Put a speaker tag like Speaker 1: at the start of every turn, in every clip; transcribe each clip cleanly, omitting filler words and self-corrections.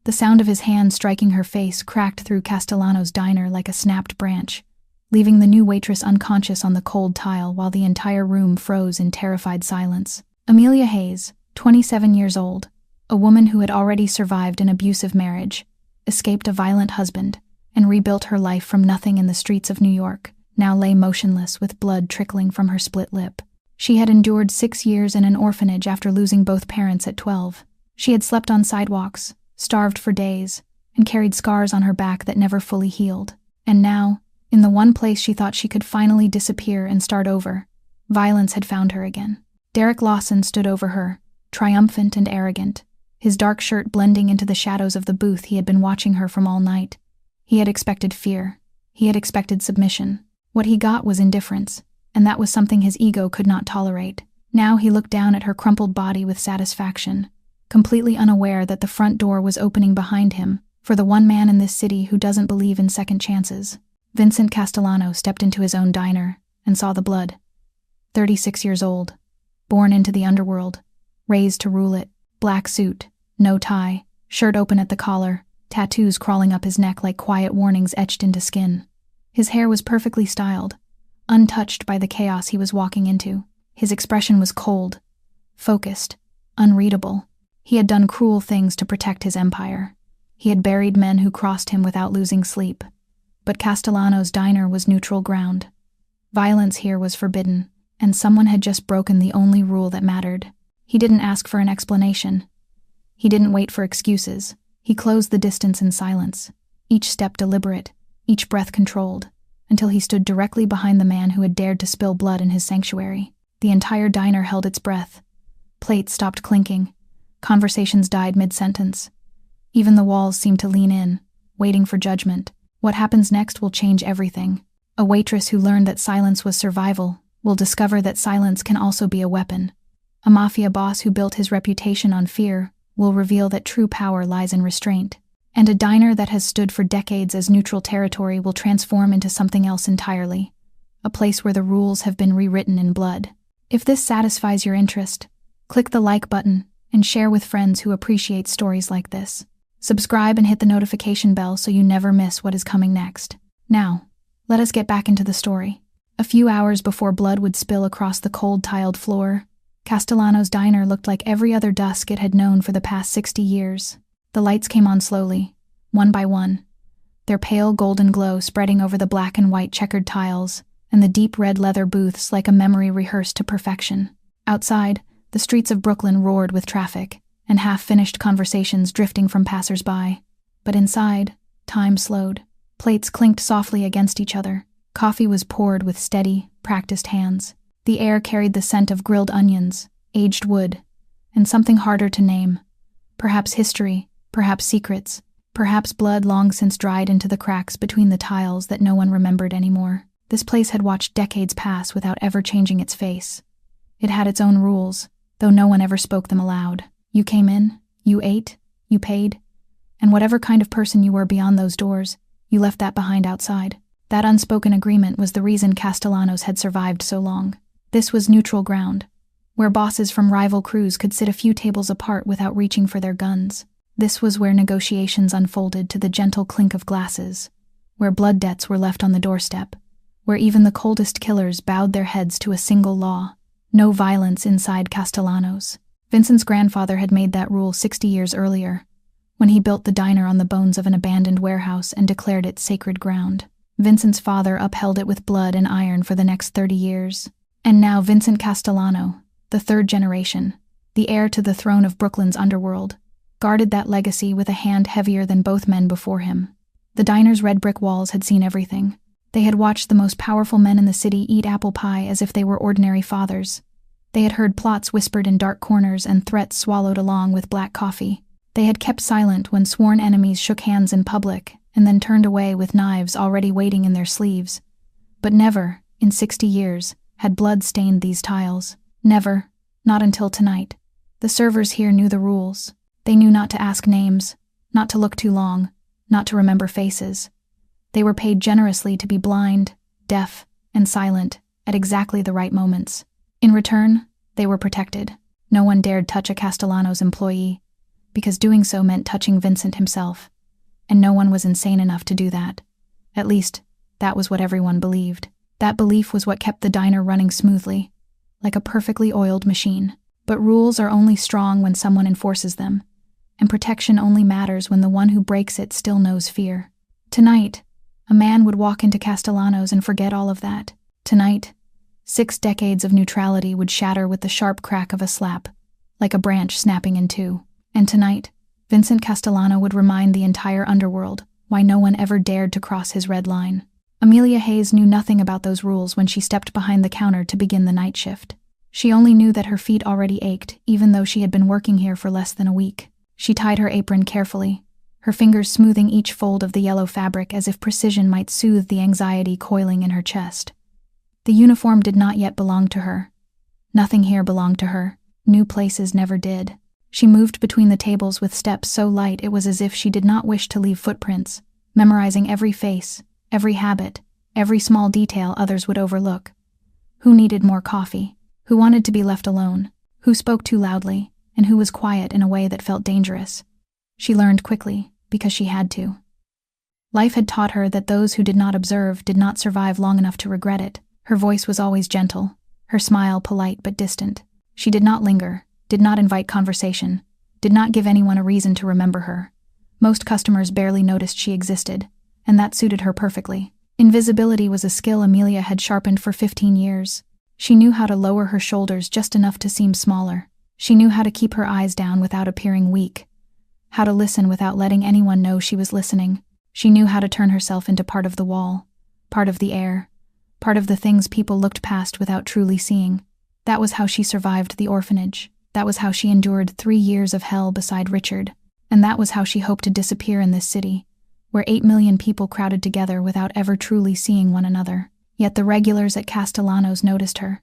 Speaker 1: The sound of his hand striking her face cracked through Castellano's diner like a snapped branch, leaving the new waitress unconscious on the cold tile while the entire room froze in terrified silence. Amelia Hayes, 27 years old, a woman who had already survived an abusive marriage, escaped a violent husband, and rebuilt her life from nothing in the streets of New York, now lay motionless with blood trickling from her split lip. She had endured 6 years in an orphanage after losing both parents at 12. She had slept on sidewalks, starved for days, and carried scars on her back that never fully healed. And now, in the one place she thought she could finally disappear and start over, violence had found her again. Derek Lawson stood over her, triumphant and arrogant, his dark shirt blending into the shadows of the booth he had been watching her from all night. He had expected fear. He had expected submission. What he got was indifference, and that was something his ego could not tolerate. Now he looked down at her crumpled body with satisfaction, completely unaware that the front door was opening behind him for the one man in this city who doesn't believe in second chances. Vincent Castellano stepped into his own diner and saw the blood. 36 years old, born into the underworld, raised to rule it, black suit, no tie, shirt open at the collar, tattoos crawling up his neck like quiet warnings etched into skin. His hair was perfectly styled, untouched by the chaos he was walking into. His expression was cold, focused, unreadable. He had done cruel things to protect his empire. He had buried men who crossed him without losing sleep. But Castellano's diner was neutral ground. Violence here was forbidden, and someone had just broken the only rule that mattered. He didn't ask for an explanation. He didn't wait for excuses. He closed the distance in silence, each step deliberate, each breath controlled, until he stood directly behind the man who had dared to spill blood in his sanctuary. The entire diner held its breath. Plates stopped clinking. Conversations died mid-sentence. Even the walls seemed to lean in, waiting for judgment. What happens next will change everything. A waitress who learned that silence was survival will discover that silence can also be a weapon. A mafia boss who built his reputation on fear will reveal that true power lies in restraint. And a diner that has stood for decades as neutral territory will transform into something else entirely. A place where the rules have been rewritten in blood. If this satisfies your interest, click the like button and share with friends who appreciate stories like this. Subscribe and hit the notification bell so you never miss what is coming next. Now, let us get back into the story. A few hours before blood would spill across the cold tiled floor, Castellano's diner looked like every other dusk it had known for the past 60 years. The lights came on slowly, one by one, their pale golden glow spreading over the black and white checkered tiles and the deep red leather booths like a memory rehearsed to perfection. Outside, the streets of Brooklyn roared with traffic and half-finished conversations drifting from passers-by. But inside, time slowed. Plates clinked softly against each other. Coffee was poured with steady, practiced hands. The air carried the scent of grilled onions, aged wood, and something harder to name. Perhaps history, perhaps secrets, perhaps blood long since dried into the cracks between the tiles that no one remembered anymore. This place had watched decades pass without ever changing its face. It had its own rules, though no one ever spoke them aloud. You came in, you ate, you paid, and whatever kind of person you were beyond those doors, you left that behind outside. That unspoken agreement was the reason Castellanos had survived so long. This was neutral ground, where bosses from rival crews could sit a few tables apart without reaching for their guns. This was where negotiations unfolded to the gentle clink of glasses, where blood debts were left on the doorstep, where even the coldest killers bowed their heads to a single law: no violence inside Castellanos. Vincent's grandfather had made that rule 60 years earlier, when he built the diner on the bones of an abandoned warehouse and declared it sacred ground. Vincent's father upheld it with blood and iron for the next 30 years. And now Vincent Castellano, the third generation, the heir to the throne of Brooklyn's underworld, guarded that legacy with a hand heavier than both men before him. The diner's red brick walls had seen everything. They had watched the most powerful men in the city eat apple pie as if they were ordinary fathers. They had heard plots whispered in dark corners and threats swallowed along with black coffee. They had kept silent when sworn enemies shook hands in public and then turned away with knives already waiting in their sleeves. But never, in 60 years, had blood stained these tiles. Never, not until tonight. The servers here knew the rules. They knew not to ask names, not to look too long, not to remember faces. They were paid generously to be blind, deaf, and silent at exactly the right moments. In return, they were protected. No one dared touch a Castellanos employee. because doing so meant touching Vincent himself, and no one was insane enough to do that. At least, that was what everyone believed. That belief was what kept the diner running smoothly, like a perfectly oiled machine. But rules are only strong when someone enforces them, and protection only matters when the one who breaks it still knows fear. Tonight, a man would walk into Castellano's and forget all of that. Tonight, 6 decades of neutrality would shatter with the sharp crack of a slap, like a branch snapping in two. And tonight, Vincent Castellano would remind the entire underworld why no one ever dared to cross his red line. Amelia Hayes knew nothing about those rules when she stepped behind the counter to begin the night shift. She only knew that her feet already ached, even though she had been working here for less than a week. She tied her apron carefully, her fingers smoothing each fold of the yellow fabric as if precision might soothe the anxiety coiling in her chest. The uniform did not yet belong to her. Nothing here belonged to her. New places never did. She moved between the tables with steps so light it was as if she did not wish to leave footprints, memorizing every face, every habit, every small detail others would overlook. Who needed more coffee? Who wanted to be left alone? Who spoke too loudly? And who was quiet in a way that felt dangerous? She learned quickly, because she had to. Life had taught her that those who did not observe did not survive long enough to regret it. Her voice was always gentle, her smile polite but distant. She did not linger, did not invite conversation, did not give anyone a reason to remember her. Most customers barely noticed she existed, and that suited her perfectly. Invisibility was a skill Amelia had sharpened for 15 years. She knew how to lower her shoulders just enough to seem smaller. She knew how to keep her eyes down without appearing weak, how to listen without letting anyone know she was listening. She knew how to turn herself into part of the wall, part of the air, part of the things people looked past without truly seeing. That was how she survived the orphanage. That was how she endured 3 years of hell beside Richard. And that was how she hoped to disappear in this city, where 8 million people crowded together without ever truly seeing one another. Yet the regulars at Castellano's noticed her.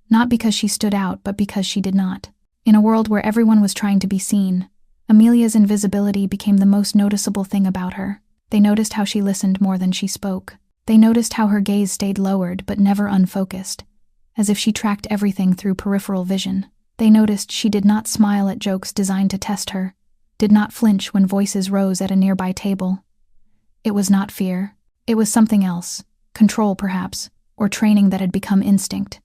Speaker 1: Not because she stood out, but because she did not. In a world where everyone was trying to be seen, Amelia's invisibility became the most noticeable thing about her. They noticed how she listened more than she spoke. They noticed how her gaze stayed lowered but never unfocused, as if she tracked everything through peripheral vision. They noticed she did not smile at jokes designed to test her, did not flinch when voices rose at a nearby table. It was not fear. It was something else. Control, perhaps, or training that had become instinct.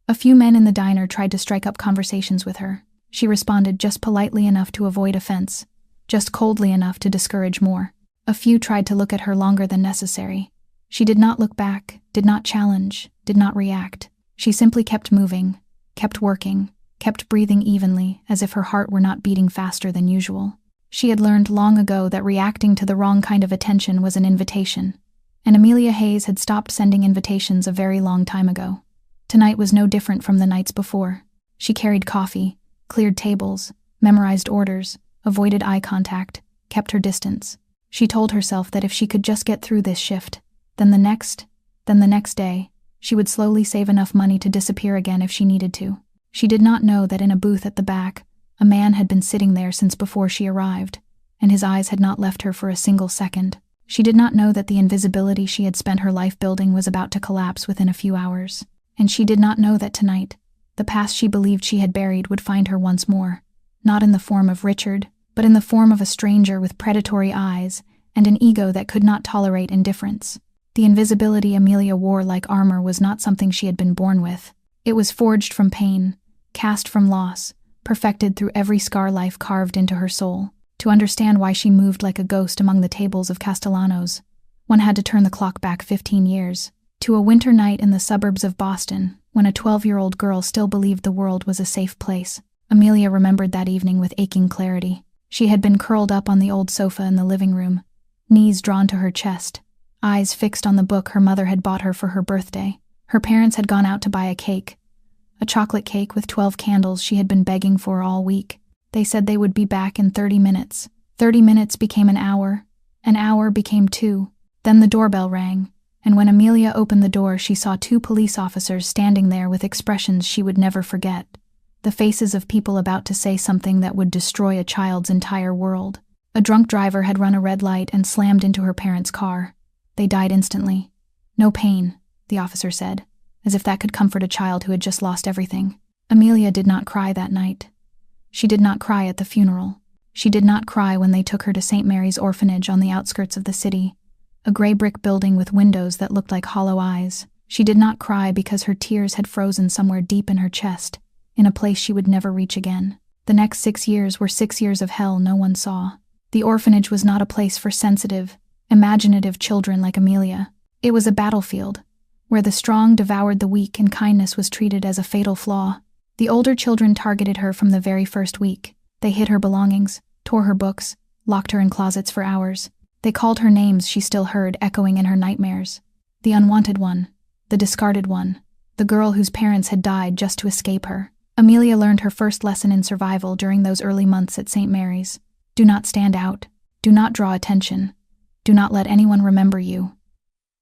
Speaker 1: A few men in the diner tried to strike up conversations with her. She responded just politely enough to avoid offense, just coldly enough to discourage more. A few tried to look at her longer than necessary. She did not look back, did not challenge, did not react. She simply kept moving, kept working, kept breathing evenly, as if her heart were not beating faster than usual. She had learned long ago that reacting to the wrong kind of attention was an invitation, and Amelia Hayes had stopped sending invitations a very long time ago. Tonight was no different from the nights before. She carried coffee, cleared tables, memorized orders, avoided eye contact, kept her distance. She told herself that if she could just get through this shift, then the next day, she would slowly save enough money to disappear again if she needed to. She did not know that in a booth at the back, a man had been sitting there since before she arrived, and his eyes had not left her for a single second. She did not know that the invisibility she had spent her life building was about to collapse within a few hours. And she did not know that tonight, the past she believed she had buried would find her once more, not in the form of Richard, but in the form of a stranger with predatory eyes and an ego that could not tolerate indifference. The invisibility Amelia wore like armor was not something she had been born with. It was forged from pain, cast from loss, perfected through every scar life carved into her soul. To understand why she moved like a ghost among the tables of Castellano's, one had to turn the clock back 15 years, to a winter night in the suburbs of Boston, when a 12-year-old girl still believed the world was a safe place. Amelia remembered that evening with aching clarity. She had been curled up on the old sofa in the living room, knees drawn to her chest, eyes fixed on the book her mother had bought her for her birthday. Her parents had gone out to buy a cake, a chocolate cake with 12 candles she had been begging for all week. They said they would be back in 30 minutes. 30 minutes became an hour became 2. Then the doorbell rang, and when Amelia opened the door, she saw 2 police officers standing there with expressions she would never forget. The faces of people about to say something that would destroy a child's entire world. A drunk driver had run a red light and slammed into her parents' car. They died instantly. No pain, the officer said, as if that could comfort a child who had just lost everything. Amelia did not cry that night. She did not cry at the funeral. She did not cry when they took her to St. Mary's orphanage on the outskirts of the city, a gray brick building with windows that looked like hollow eyes. She did not cry because her tears had frozen somewhere deep in her chest, in a place she would never reach again. The next 6 years were 6 years of hell no one saw. The orphanage was not a place for sensitive, imaginative children like Amelia. It was a battlefield, where the strong devoured the weak and kindness was treated as a fatal flaw. The older children targeted her from the very first week. They hid her belongings, tore her books, locked her in closets for hours. They called her names she still heard echoing in her nightmares. The unwanted one, the discarded one, the girl whose parents had died just to escape her. Amelia learned her first lesson in survival during those early months at St. Mary's. Do not stand out. Do not draw attention. Do not let anyone remember you.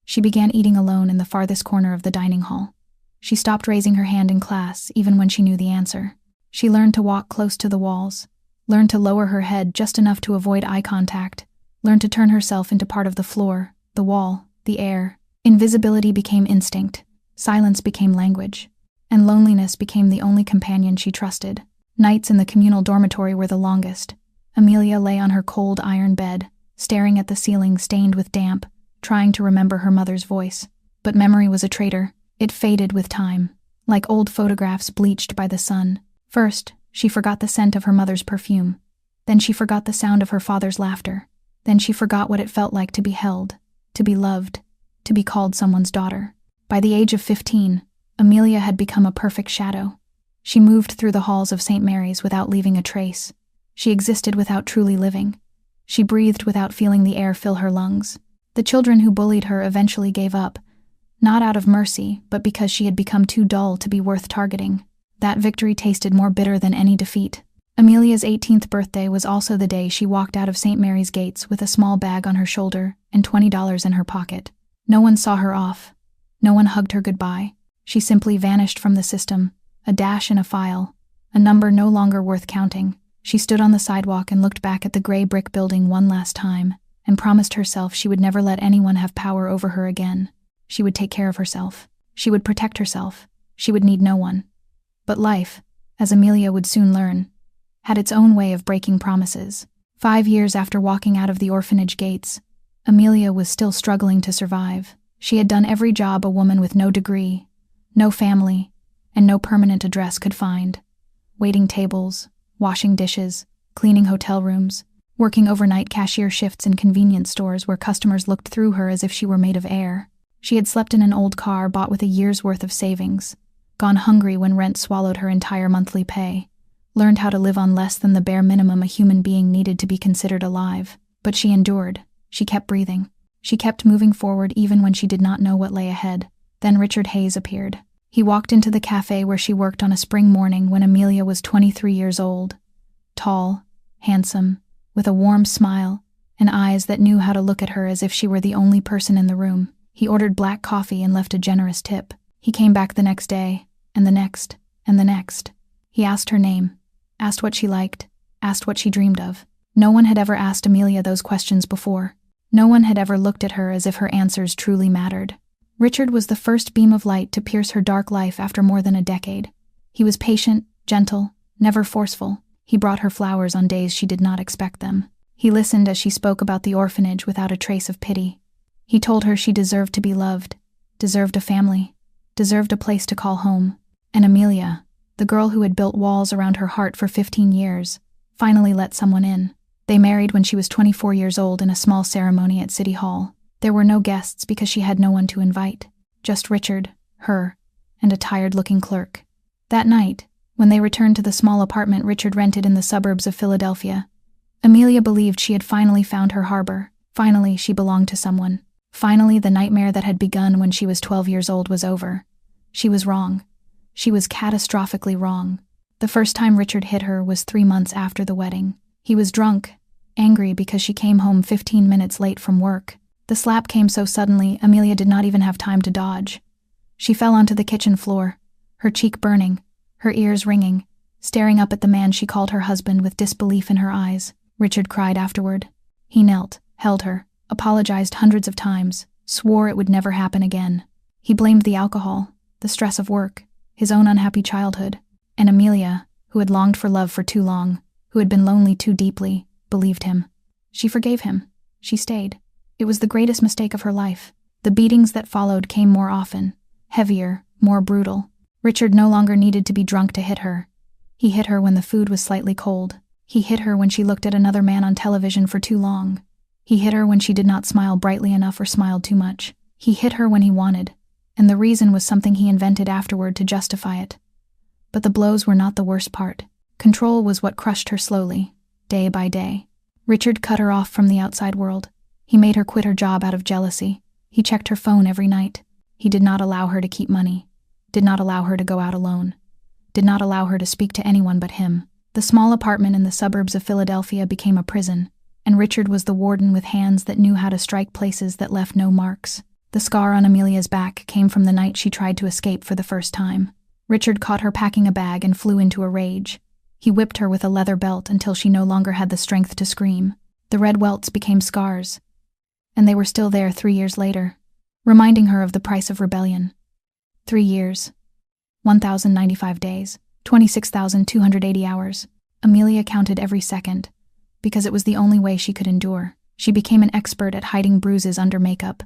Speaker 1: She began eating alone in the farthest corner of the dining hall. She stopped raising her hand in class, even when she knew the answer. She learned to walk close to the walls, learned to lower her head just enough to avoid eye contact, learned to turn herself into part of the floor, the wall, the air. Invisibility became instinct, silence became language, and loneliness became the only companion she trusted. Nights in the communal dormitory were the longest. Amelia lay on her cold iron bed, staring at the ceiling stained with damp, trying to remember her mother's voice. But memory was a traitor. It faded with time, like old photographs bleached by the sun. First, she forgot the scent of her mother's perfume. Then she forgot the sound of her father's laughter. Then she forgot what it felt like to be held, to be loved, to be called someone's daughter. By the age of 15, Amelia had become a perfect shadow. She moved through the halls of St. Mary's without leaving a trace. She existed without truly living. She breathed without feeling the air fill her lungs. The children who bullied her eventually gave up, not out of mercy, but because she had become too dull to be worth targeting. That victory tasted more bitter than any defeat. Amelia's 18th birthday was also the day she walked out of St. Mary's gates with a small bag on her shoulder and $20 in her pocket. No one saw her off. No one hugged her goodbye. She simply vanished from the system, a dash in a file, a number no longer worth counting. She stood on the sidewalk and looked back at the gray brick building one last time, and promised herself she would never let anyone have power over her again. She would take care of herself. She would protect herself. She would need no one. But life, as Amelia would soon learn, had its own way of breaking promises. 5 years after walking out of the orphanage gates, Amelia was still struggling to survive. She had done every job a woman with no degree, no family, and no permanent address could find. Waiting tables, washing dishes, cleaning hotel rooms, working overnight cashier shifts in convenience stores where customers looked through her as if she were made of air. She had slept in an old car bought with a year's worth of savings, gone hungry when rent swallowed her entire monthly pay, learned how to live on less than the bare minimum a human being needed to be considered alive. But she endured. She kept breathing. She kept moving forward even when she did not know what lay ahead. Then Richard Hayes appeared. He walked into the cafe where she worked on a spring morning when Amelia was 23 years old. Tall, handsome, with a warm smile, and eyes that knew how to look at her as if she were the only person in the room. He ordered black coffee and left a generous tip. He came back the next day, and the next, and the next. He asked her name, asked what she liked, asked what she dreamed of. No one had ever asked Amelia those questions before. No one had ever looked at her as if her answers truly mattered. Richard was the first beam of light to pierce her dark life after more than a decade. He was patient, gentle, never forceful. He brought her flowers on days she did not expect them. He listened as she spoke about the orphanage without a trace of pity. He told her she deserved to be loved, deserved a family, deserved a place to call home. And Amelia, the girl who had built walls around her heart for 15 years, finally let someone in. They married when she was 24 years old in a small ceremony at City Hall. There were no guests because she had no one to invite. Just Richard, her, and a tired-looking clerk. That night, when they returned to the small apartment Richard rented in the suburbs of Philadelphia, Amelia believed she had finally found her harbor. Finally, she belonged to someone. Finally, the nightmare that had begun when she was 12 years old was over. She was wrong. She was catastrophically wrong. The first time Richard hit her was 3 months after the wedding. He was drunk, angry because she came home 15 minutes late from work. The slap came so suddenly, Amelia did not even have time to dodge. She fell onto the kitchen floor, her cheek burning, her ears ringing, staring up at the man she called her husband with disbelief in her eyes. Richard cried afterward. He knelt, held her, apologized hundreds of times, swore it would never happen again. He blamed the alcohol, the stress of work, his own unhappy childhood, and Amelia, who had longed for love for too long, who had been lonely too deeply, believed him. She forgave him. She stayed. It was the greatest mistake of her life. The beatings that followed came more often, heavier, more brutal. Richard no longer needed to be drunk to hit her. He hit her when the food was slightly cold. He hit her when she looked at another man on television for too long. He hit her when she did not smile brightly enough or smiled too much. He hit her when he wanted, and the reason was something he invented afterward to justify it. But the blows were not the worst part. Control was what crushed her slowly, day by day. Richard cut her off from the outside world. He made her quit her job out of jealousy. He checked her phone every night. He did not allow her to keep money, did not allow her to go out alone, did not allow her to speak to anyone but him. The small apartment in the suburbs of Philadelphia became a prison, and Richard was the warden with hands that knew how to strike places that left no marks. The scar on Amelia's back came from the night she tried to escape for the first time. Richard caught her packing a bag and flew into a rage. He whipped her with a leather belt until she no longer had the strength to scream. The red welts became scars, and they were still there 3 years later, reminding her of the price of rebellion. 3 years, 1,095 days, 26,280 hours. Amelia counted every second, because it was the only way she could endure. She became an expert at hiding bruises under makeup,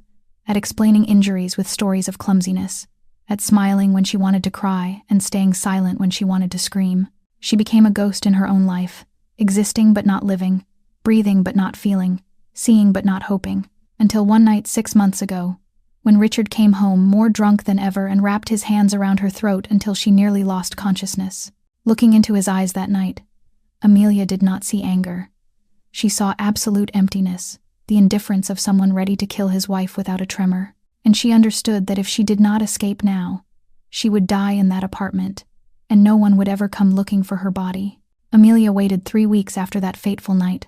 Speaker 1: at explaining injuries with stories of clumsiness, at smiling when she wanted to cry and staying silent when she wanted to scream. She became a ghost in her own life, existing but not living, breathing but not feeling, seeing but not hoping, until one night 6 months ago, when Richard came home more drunk than ever and wrapped his hands around her throat until she nearly lost consciousness. Looking into his eyes that night, Amelia did not see anger. She saw absolute emptiness, the indifference of someone ready to kill his wife without a tremor, and she understood that if she did not escape now, she would die in that apartment, and no one would ever come looking for her body. Amelia waited 3 weeks after that fateful night,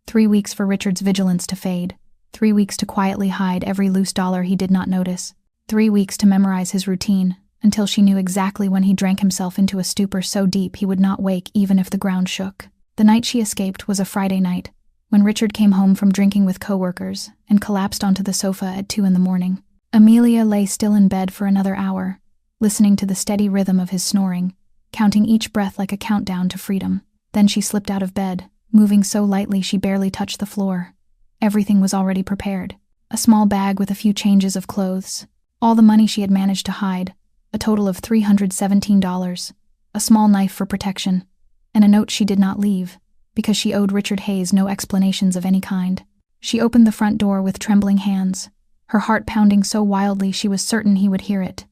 Speaker 1: 3 weeks for Richard's vigilance to fade, 3 weeks to quietly hide every loose dollar he did not notice, 3 weeks to memorize his routine, until she knew exactly when he drank himself into a stupor so deep he would not wake even if the ground shook. The night she escaped was a Friday night, when Richard came home from drinking with coworkers and collapsed onto the sofa at 2 a.m. Amelia lay still in bed for another hour, listening to the steady rhythm of his snoring, counting each breath like a countdown to freedom. Then she slipped out of bed, moving so lightly she barely touched the floor. Everything was already prepared. A small bag with a few changes of clothes, all the money she had managed to hide, a total of $317, a small knife for protection, and a note she did not leave, because she owed Richard Hayes no explanations of any kind. She opened the front door with trembling hands, her heart pounding so wildly she was certain he would hear it.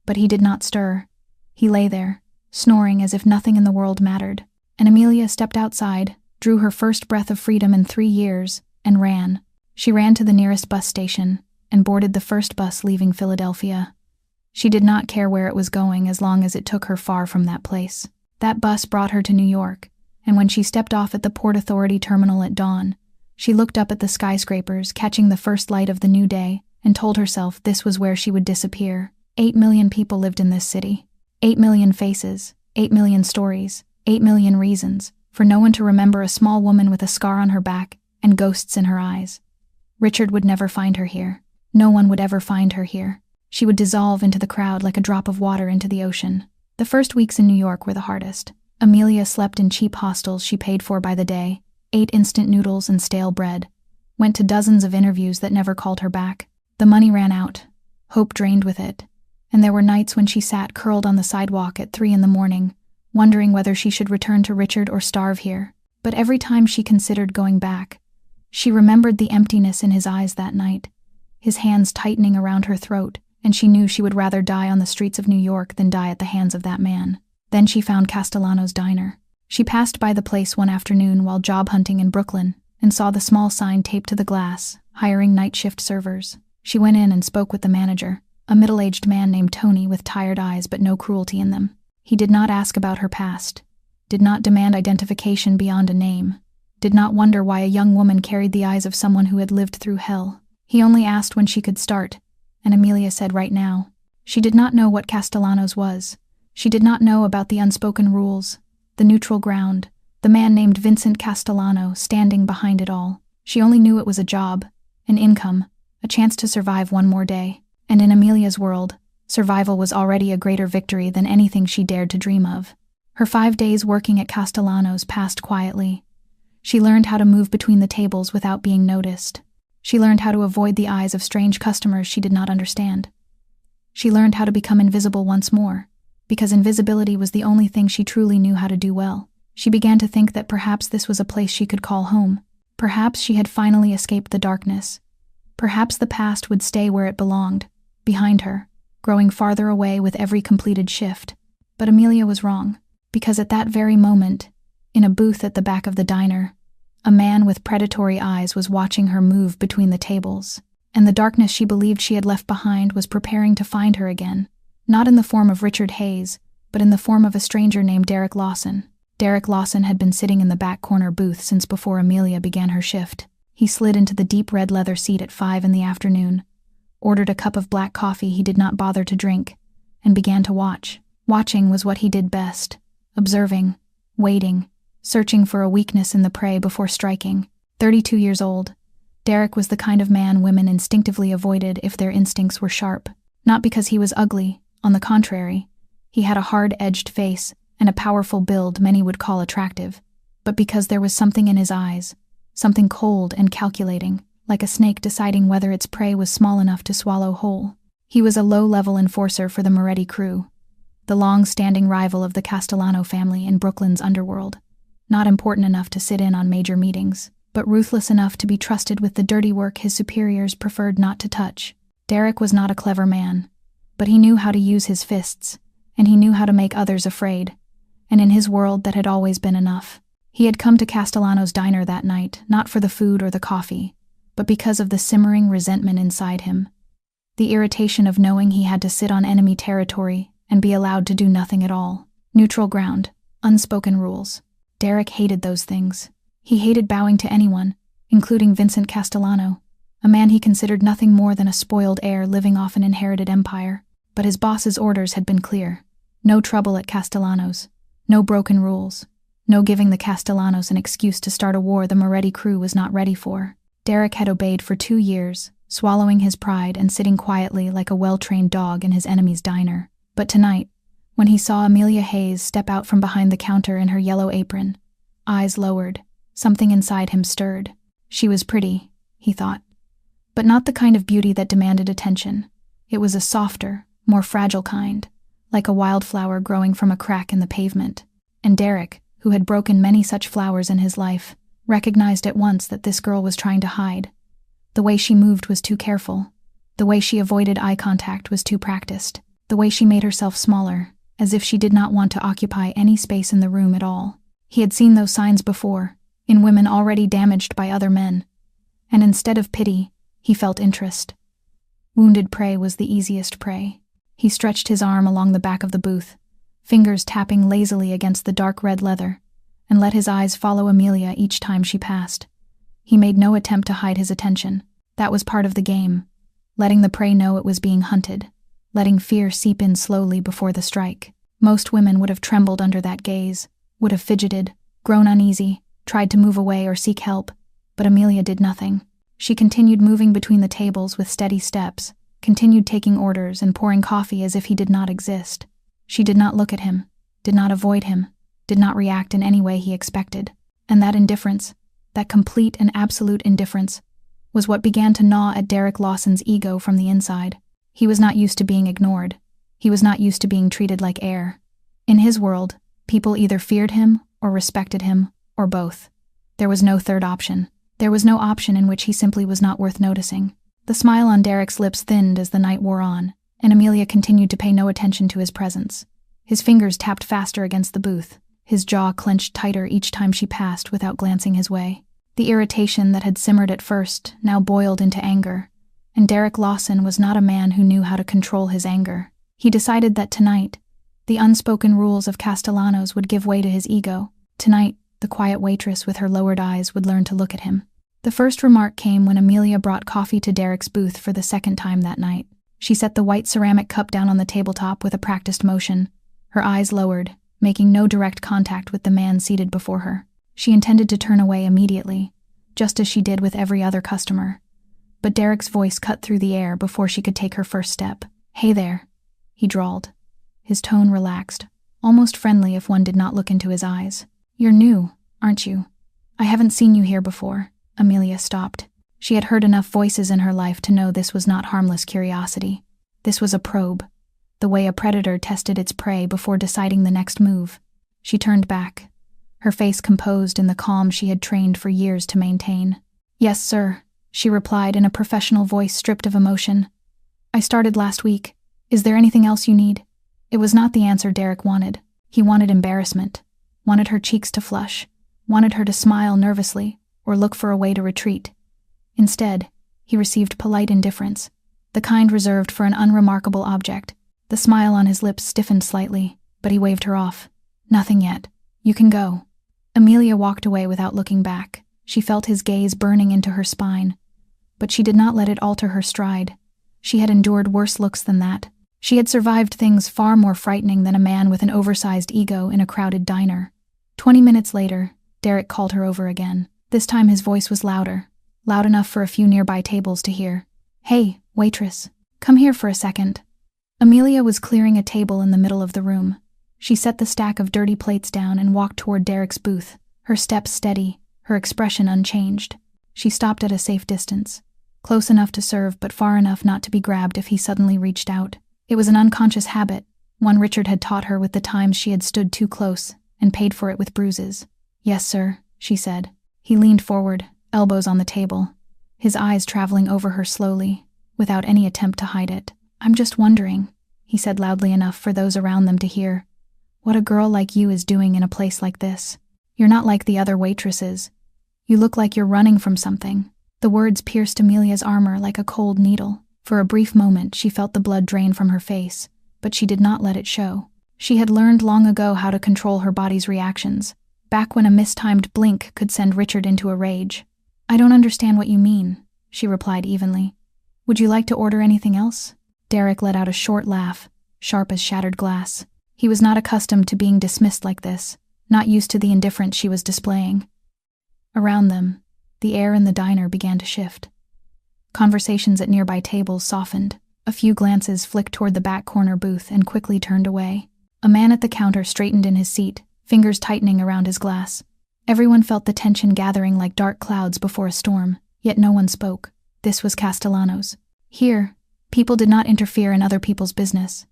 Speaker 1: But he did not stir. He lay there, snoring as if nothing in the world mattered, and Amelia stepped outside, drew her first breath of freedom in 3 years, and ran. She ran to the nearest bus station and boarded the first bus leaving Philadelphia. She did not care where it was going as long as it took her far from that place. That bus brought her to New York, and when she stepped off at the Port Authority terminal at dawn, she looked up at the skyscrapers, catching the first light of the new day, and told herself this was where she would disappear. 8 million people lived in this city. 8 million faces, 8 million stories, 8 million reasons, for no one to remember a small woman with a scar on her back and ghosts in her eyes. Richard would never find her here. No one would ever find her here. She would dissolve into the crowd like a drop of water into the ocean. The first weeks in New York were the hardest. Amelia slept in cheap hostels she paid for by the day, ate instant noodles and stale bread, went to dozens of interviews that never called her back. The money ran out, hope drained with it, and there were nights when she sat curled on the sidewalk at 3 a.m, wondering whether she should return to Richard or starve here. But every time she considered going back, she remembered the emptiness in his eyes that night, his hands tightening around her throat, and she knew she would rather die on the streets of New York than die at the hands of that man. Then she found Castellano's diner. She passed by the place one afternoon while job hunting in Brooklyn and saw the small sign taped to the glass, hiring night shift servers. She went in and spoke with the manager, a middle-aged man named Tony with tired eyes but no cruelty in them. He did not ask about her past, did not demand identification beyond a name, did not wonder why a young woman carried the eyes of someone who had lived through hell. He only asked when she could start, and Amelia said right now. She did not know what Castellano's was. She did not know about the unspoken rules, the neutral ground, the man named Vincent Castellano standing behind it all. She only knew it was a job, an income, a chance to survive one more day. And in Amelia's world, survival was already a greater victory than anything she dared to dream of. Her 5 days working at Castellano's passed quietly. She learned how to move between the tables without being noticed. She learned how to avoid the eyes of strange customers she did not understand. She learned how to become invisible once more, because invisibility was the only thing she truly knew how to do well. She began to think that perhaps this was a place she could call home. Perhaps she had finally escaped the darkness. Perhaps the past would stay where it belonged, behind her, growing farther away with every completed shift. But Amelia was wrong, because at that very moment, in a booth at the back of the diner, a man with predatory eyes was watching her move between the tables, and the darkness she believed she had left behind was preparing to find her again, not in the form of Richard Hayes, but in the form of a stranger named Derek Lawson. Derek Lawson had been sitting in the back corner booth since before Amelia began her shift. He slid into the deep red leather seat at 5 in the afternoon, ordered a cup of black coffee he did not bother to drink, and began to watch. Watching was what he did best, observing, waiting, searching for a weakness in the prey before striking. 32 years old, Derek was the kind of man women instinctively avoided if their instincts were sharp. Not because he was ugly, on the contrary. He had a hard-edged face and a powerful build many would call attractive, but because there was something in his eyes, something cold and calculating, like a snake deciding whether its prey was small enough to swallow whole. He was a low-level enforcer for the Moretti crew, the long-standing rival of the Castellano family in Brooklyn's underworld, not important enough to sit in on major meetings, but ruthless enough to be trusted with the dirty work his superiors preferred not to touch. Derek was not a clever man, but he knew how to use his fists, and he knew how to make others afraid, and in his world that had always been enough. He had come to Castellano's diner that night, not for the food or the coffee, but because of the simmering resentment inside him, the irritation of knowing he had to sit on enemy territory and be allowed to do nothing at all. Neutral ground, unspoken rules. Derek hated those things. He hated bowing to anyone, including Vincent Castellano, a man he considered nothing more than a spoiled heir living off an inherited empire. But his boss's orders had been clear. No trouble at Castellano's. No broken rules. No giving the Castellanos an excuse to start a war the Moretti crew was not ready for. Derek had obeyed for 2 years, swallowing his pride and sitting quietly like a well-trained dog in his enemy's diner. But tonight, when he saw Amelia Hayes step out from behind the counter in her yellow apron, eyes lowered, something inside him stirred. She was pretty, he thought. But not the kind of beauty that demanded attention. It was a softer, more fragile kind, like a wildflower growing from a crack in the pavement. And Derek, who had broken many such flowers in his life, recognized at once that this girl was trying to hide. The way she moved was too careful. The way she avoided eye contact was too practiced. The way she made herself smaller, as if she did not want to occupy any space in the room at all. He had seen those signs before, in women already damaged by other men. And instead of pity, he felt interest. Wounded prey was the easiest prey. He stretched his arm along the back of the booth, fingers tapping lazily against the dark red leather, and let his eyes follow Amelia each time she passed. He made no attempt to hide his attention. That was part of the game, letting the prey know it was being hunted, letting fear seep in slowly before the strike. Most women would have trembled under that gaze, would have fidgeted, grown uneasy, tried to move away or seek help, but Amelia did nothing. She continued moving between the tables with steady steps, continued taking orders and pouring coffee as if he did not exist. She did not look at him, did not avoid him, did not react in any way he expected. And that indifference, that complete and absolute indifference, was what began to gnaw at Derek Lawson's ego from the inside. He was not used to being ignored. He was not used to being treated like air. In his world, people either feared him or respected him, or both. There was no third option. There was no option in which he simply was not worth noticing. The smile on Derek's lips thinned as the night wore on, and Amelia continued to pay no attention to his presence. His fingers tapped faster against the booth, his jaw clenched tighter each time she passed without glancing his way. The irritation that had simmered at first now boiled into anger, and Derek Lawson was not a man who knew how to control his anger. He decided that tonight, the unspoken rules of Castellano's would give way to his ego. Tonight, the quiet waitress with her lowered eyes would learn to look at him. The first remark came when Amelia brought coffee to Derek's booth for the second time that night. She set the white ceramic cup down on the tabletop with a practiced motion, her eyes lowered, making no direct contact with the man seated before her. She intended to turn away immediately, just as she did with every other customer. But Derek's voice cut through the air before she could take her first step. "Hey there," he drawled. His tone relaxed, almost friendly if one did not look into his eyes. "You're new, aren't you? I haven't seen you here before." Amelia stopped. She had heard enough voices in her life to know this was not harmless curiosity. This was a probe, the way a predator tested its prey before deciding the next move. She turned back, her face composed in the calm she had trained for years to maintain. "Yes, sir," she replied in a professional voice stripped of emotion. "I started last week. Is there anything else you need?" It was not the answer Derek wanted. He wanted embarrassment, wanted her cheeks to flush, wanted her to smile nervously or look for a way to retreat. Instead, he received polite indifference, the kind reserved for an unremarkable object. The smile on his lips stiffened slightly, but he waved her off. "Nothing yet. You can go." Amelia walked away without looking back. She felt his gaze burning into her spine, but she did not let it alter her stride. She had endured worse looks than that. She had survived things far more frightening than a man with an oversized ego in a crowded diner. 20 minutes later, Derek called her over again. This time his voice was louder, loud enough for a few nearby tables to hear. "Hey, waitress, come here for a second." Amelia was clearing a table in the middle of the room. She set the stack of dirty plates down and walked toward Derek's booth, her steps steady, her expression unchanged. She stopped at a safe distance, close enough to serve but far enough not to be grabbed if he suddenly reached out. It was an unconscious habit, one Richard had taught her with the times she had stood too close and paid for it with bruises. "Yes, sir," she said. He leaned forward, elbows on the table, his eyes traveling over her slowly, without any attempt to hide it. "I'm just wondering," he said loudly enough for those around them to hear, "what a girl like you is doing in a place like this. You're not like the other waitresses. You look like you're running from something." The words pierced Amelia's armor like a cold needle. For a brief moment, she felt the blood drain from her face, but she did not let it show. She had learned long ago how to control her body's reactions, back when a mistimed blink could send Richard into a rage. "I don't understand what you mean," she replied evenly. "Would you like to order anything else?" Derek let out a short laugh, sharp as shattered glass. He was not accustomed to being dismissed like this, not used to the indifference she was displaying. Around them, the air in the diner began to shift. Conversations at nearby tables softened. A few glances flicked toward the back corner booth and quickly turned away. A man at the counter straightened in his seat, fingers tightening around his glass. Everyone felt the tension gathering like dark clouds before a storm, yet no one spoke. This was Castellanos. Here, people did not interfere in other people's business.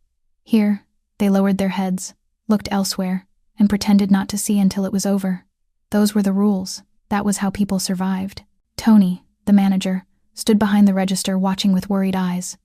Speaker 1: Here, they lowered their heads, looked elsewhere, and pretended not to see until it was over. Those were the rules. That was how people survived. Tony, the manager, stood behind the register watching with worried eyes.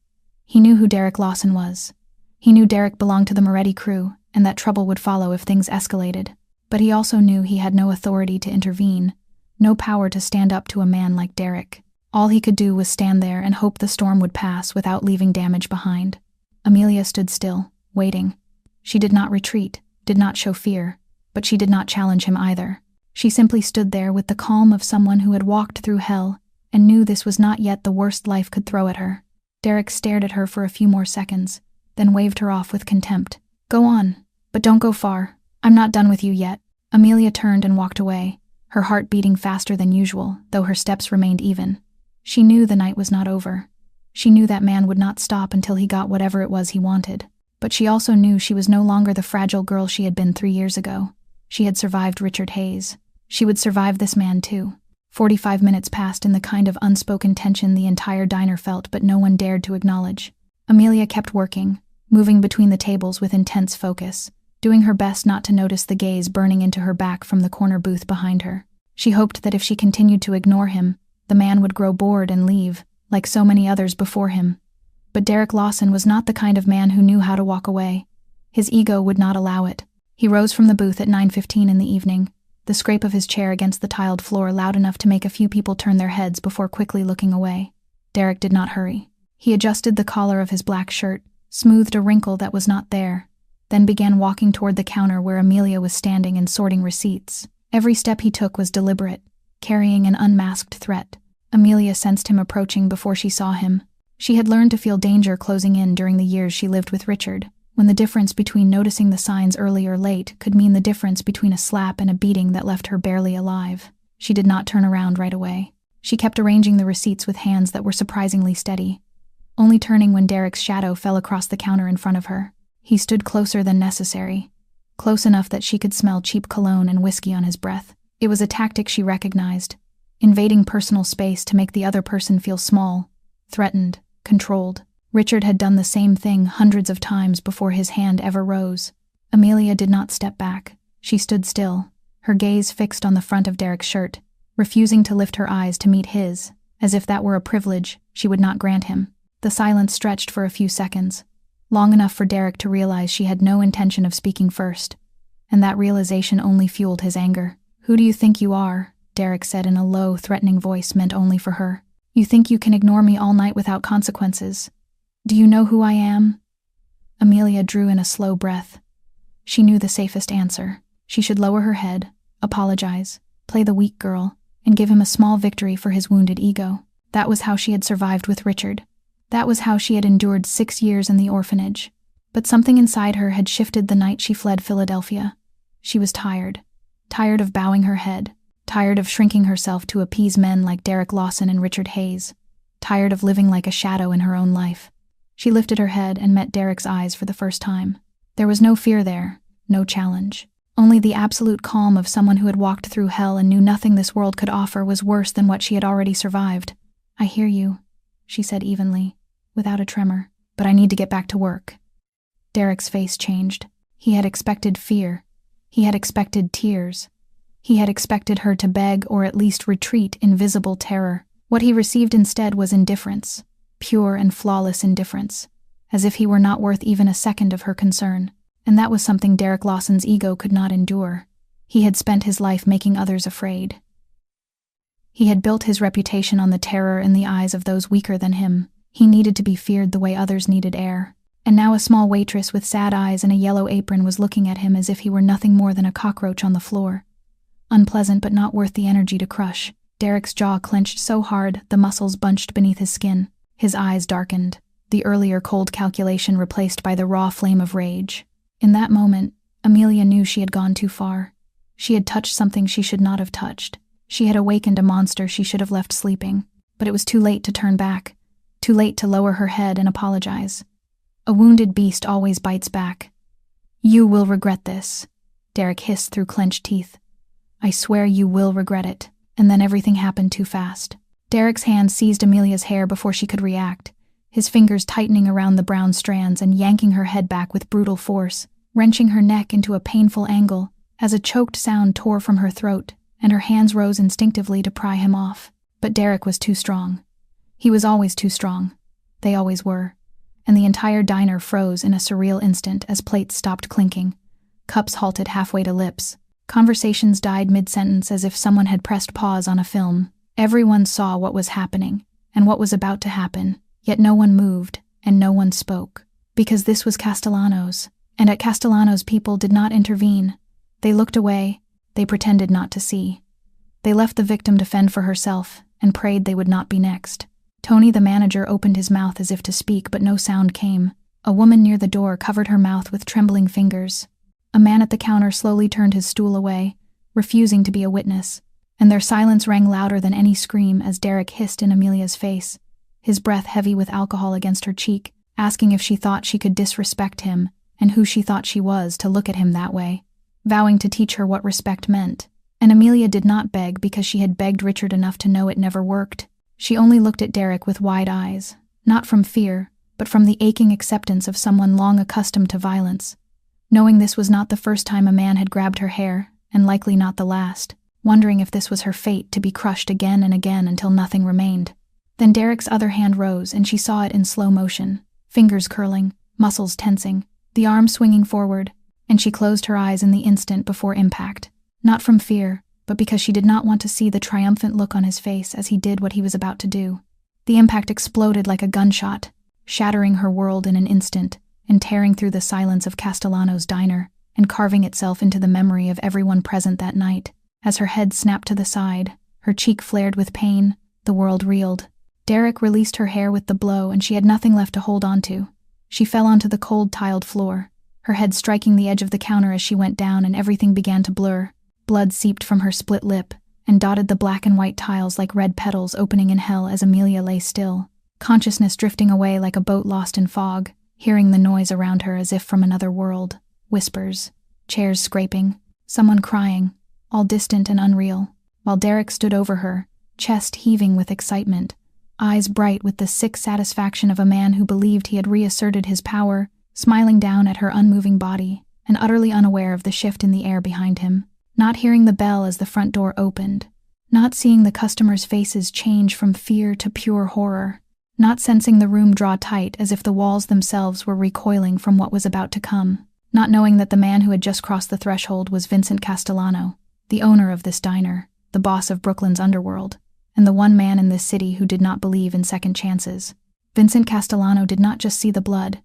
Speaker 1: He knew who Derek Lawson was. He knew Derek belonged to the Moretti crew, and that trouble would follow if things escalated. But he also knew he had no authority to intervene, no power to stand up to a man like Derek. All he could do was stand there and hope the storm would pass without leaving damage behind. Amelia stood still, waiting. She did not retreat, did not show fear, but she did not challenge him either. She simply stood there with the calm of someone who had walked through hell and knew this was not yet the worst life could throw at her. Derek stared at her for a few more seconds, then waved her off with contempt. "Go on, but don't go far. I'm not done with you yet." Amelia turned and walked away, her heart beating faster than usual, though her steps remained even. She knew the night was not over. She knew that man would not stop until he got whatever it was he wanted. But she also knew she was no longer the fragile girl she had been 3 years ago. She had survived Richard Hayes. She would survive this man too. 45 minutes passed in the kind of unspoken tension the entire diner felt but no one dared to acknowledge. Amelia kept working, moving between the tables with intense focus, doing her best not to notice the gaze burning into her back from the corner booth behind her. She hoped that if she continued to ignore him, the man would grow bored and leave, like so many others before him. But Derek Lawson was not the kind of man who knew how to walk away. His ego would not allow it. He rose from the booth at 9:15 in the evening, the scrape of his chair against the tiled floor loud enough to make a few people turn their heads before quickly looking away. Derek did not hurry. He adjusted the collar of his black shirt, smoothed a wrinkle that was not there, then began walking toward the counter where Amelia was standing and sorting receipts. Every step he took was deliberate, carrying an unmasked threat. Amelia sensed him approaching before she saw him. She had learned to feel danger closing in during the years she lived with Richard, when the difference between noticing the signs early or late could mean the difference between a slap and a beating that left her barely alive. She did not turn around right away. She kept arranging the receipts with hands that were surprisingly steady, only turning when Derek's shadow fell across the counter in front of her. He stood closer than necessary, close enough that she could smell cheap cologne and whiskey on his breath. It was a tactic she recognized, invading personal space to make the other person feel small, threatened, controlled. Richard had done the same thing hundreds of times before his hand ever rose. Amelia did not step back. She stood still, her gaze fixed on the front of Derek's shirt, refusing to lift her eyes to meet his, as if that were a privilege she would not grant him. The silence stretched for a few seconds, long enough for Derek to realize she had no intention of speaking first, and that realization only fueled his anger. "Who do you think you are?" Derek said in a low, threatening voice meant only for her. "You think you can ignore me all night without consequences? Do you know who I am?" Amelia drew in a slow breath. She knew the safest answer. She should lower her head, apologize, play the weak girl, and give him a small victory for his wounded ego. That was how she had survived with Richard. That was how she had endured 6 years in the orphanage. But something inside her had shifted the night she fled Philadelphia. She was tired. Tired of bowing her head. Tired of shrinking herself to appease men like Derek Lawson and Richard Hayes. Tired of living like a shadow in her own life. She lifted her head and met Derek's eyes for the first time. There was no fear there, no challenge. Only the absolute calm of someone who had walked through hell and knew nothing this world could offer was worse than what she had already survived. "I hear you," she said evenly, without a tremor, "but I need to get back to work." Derek's face changed. He had expected fear. He had expected tears. He had expected her to beg or at least retreat in visible terror. What he received instead was indifference, pure and flawless indifference, as if he were not worth even a second of her concern. And that was something Derek Lawson's ego could not endure. He had spent his life making others afraid. He had built his reputation on the terror in the eyes of those weaker than him. He needed to be feared the way others needed air. And now a small waitress with sad eyes and a yellow apron was looking at him as if he were nothing more than a cockroach on the floor. Unpleasant but not worth the energy to crush. Derek's jaw clenched so hard the muscles bunched beneath his skin. His eyes darkened, the earlier cold calculation replaced by the raw flame of rage. In that moment, Amelia knew she had gone too far. She had touched something she should not have touched. She had awakened a monster she should have left sleeping. But it was too late to turn back. Too late to lower her head and apologize. A wounded beast always bites back. "You will regret this," Derek hissed through clenched teeth. "I swear you will regret it." And then everything happened too fast. Derek's hand seized Amelia's hair before she could react, his fingers tightening around the brown strands and yanking her head back with brutal force, wrenching her neck into a painful angle as a choked sound tore from her throat, and her hands rose instinctively to pry him off. But Derek was too strong. He was always too strong. They always were. And the entire diner froze in a surreal instant as plates stopped clinking. Cups halted halfway to lips. Conversations died mid-sentence as if someone had pressed pause on a film. Everyone saw what was happening, and what was about to happen, yet no one moved, and no one spoke. Because this was Castellanos, and at Castellanos people did not intervene. They looked away, they pretended not to see. They left the victim to fend for herself, and prayed they would not be next. Tony the manager opened his mouth as if to speak, but no sound came. A woman near the door covered her mouth with trembling fingers. A man at the counter slowly turned his stool away, refusing to be a witness, and their silence rang louder than any scream as Derek hissed in Amelia's face, his breath heavy with alcohol against her cheek, asking if she thought she could disrespect him and who she thought she was to look at him that way, vowing to teach her what respect meant. And Amelia did not beg because she had begged Richard enough to know it never worked. She only looked at Derek with wide eyes, not from fear, but from the aching acceptance of someone long accustomed to violence, knowing this was not the first time a man had grabbed her hair, and likely not the last, wondering if this was her fate to be crushed again and again until nothing remained. Then Derek's other hand rose, and she saw it in slow motion, fingers curling, muscles tensing, the arm swinging forward, and she closed her eyes in the instant before impact, not from fear, but because she did not want to see the triumphant look on his face as he did what he was about to do. The impact exploded like a gunshot, shattering her world in an instant, and tearing through the silence of Castellano's diner, and carving itself into the memory of everyone present that night. As her head snapped to the side, her cheek flared with pain, the world reeled. Derek released her hair with the blow, and she had nothing left to hold on to. She fell onto the cold tiled floor, her head striking the edge of the counter as she went down, and everything began to blur. Blood seeped from her split lip, and dotted the black and white tiles like red petals opening in hell as Amelia lay still, consciousness drifting away like a boat lost in fog, hearing the noise around her as if from another world. Whispers. chairs scraping, someone crying, all distant and unreal, while Derek stood over her, chest heaving with excitement, eyes bright with the sick satisfaction of a man who believed he had reasserted his power, smiling down at her unmoving body, and utterly unaware of the shift in the air behind him, not hearing the bell as the front door opened, not seeing the customers' faces change from fear to pure horror, not sensing the room draw tight as if the walls themselves were recoiling from what was about to come, not knowing that the man who had just crossed the threshold was Vincent Castellano, the owner of this diner, the boss of Brooklyn's underworld, and the one man in this city who did not believe in second chances. Vincent Castellano did not just see the blood.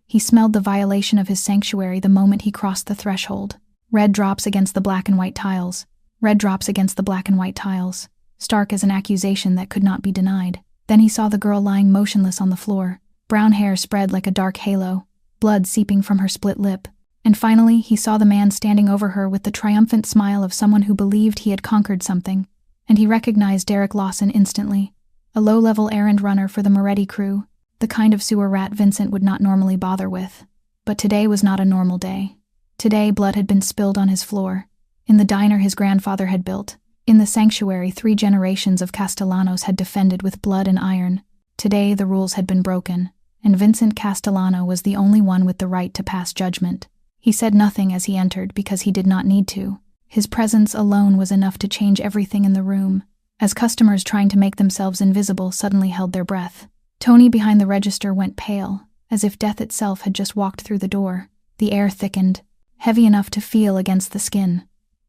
Speaker 1: He smelled the violation of his sanctuary the moment he crossed the threshold. Red drops against the black and white tiles. Red drops against the black and white tiles, stark as an accusation that could not be denied. Then he saw the girl lying motionless on the floor, brown hair spread like a dark halo, blood seeping from her split lip. And finally, he saw the man standing over her with the triumphant smile of someone who believed he had conquered something. And he recognized Derek Lawson instantly, a low-level errand runner for the Moretti crew, the kind of sewer rat Vincent would not normally bother with. But today was not a normal day. Today, blood had been spilled on his floor, in the diner his grandfather had built, in the sanctuary 3 generations of Castellanos had defended with blood and iron. Today, the rules had been broken, and Vincent Castellano was the only one with the right to pass judgment. He said nothing as he entered because he did not need to. His presence alone was enough to change everything in the room, as customers trying to make themselves invisible suddenly held their breath. Tony behind the register went pale, as if death itself had just walked through the door. The air thickened, heavy enough to feel against the skin.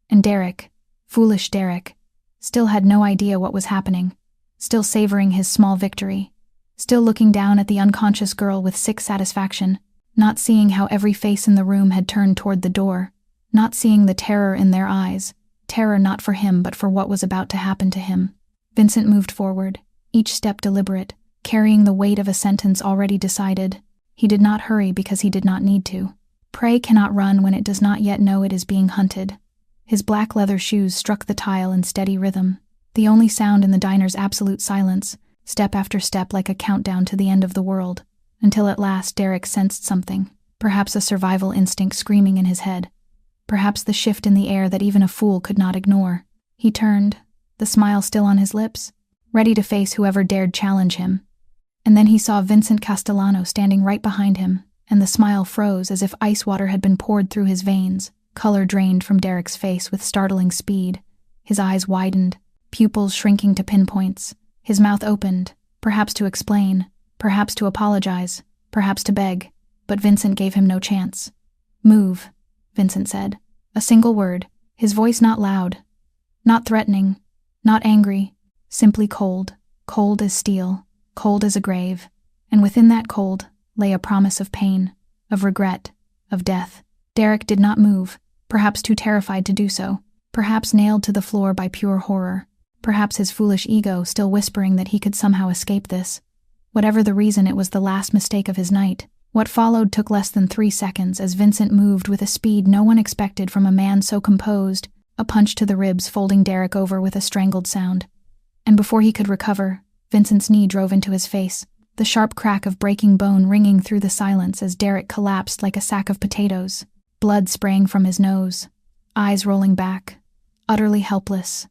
Speaker 1: And Derek, foolish Derek, still had no idea what was happening, still savoring his small victory, still looking down at the unconscious girl with sick satisfaction, not seeing how every face in the room had turned toward the door, not seeing the terror in their eyes, terror not for him but for what was about to happen to him. Vincent moved forward, each step deliberate, carrying the weight of a sentence already decided. He did not hurry because he did not need to. Prey cannot run when it does not yet know it is being hunted. His black leather shoes struck the tile in steady rhythm, the only sound in the diner's absolute silence, step after step like a countdown to the end of the world, until at last Derek sensed something, perhaps a survival instinct screaming in his head, perhaps the shift in the air that even a fool could not ignore. He turned, the smile still on his lips, ready to face whoever dared challenge him. And then he saw Vincent Castellano standing right behind him, and the smile froze as if ice water had been poured through his veins. Color drained from Derek's face with startling speed. His eyes widened, pupils shrinking to pinpoints. His mouth opened, perhaps to explain, perhaps to apologize, perhaps to beg, but Vincent gave him no chance. "Move," Vincent said. A single word, his voice not loud, not threatening, not angry, simply cold, cold as steel, cold as a grave, and within that cold lay a promise of pain, of regret, of death. Derek did not move, perhaps too terrified to do so, perhaps nailed to the floor by pure horror, perhaps his foolish ego still whispering that he could somehow escape this. Whatever the reason, it was the last mistake of his night. What followed took less than 3 seconds as Vincent moved with a speed no one expected from a man so composed, a punch to the ribs folding Derek over with a strangled sound. And before he could recover, Vincent's knee drove into his face, the sharp crack of breaking bone ringing through the silence as Derek collapsed like a sack of potatoes, blood spraying from his nose, eyes rolling back, utterly helpless.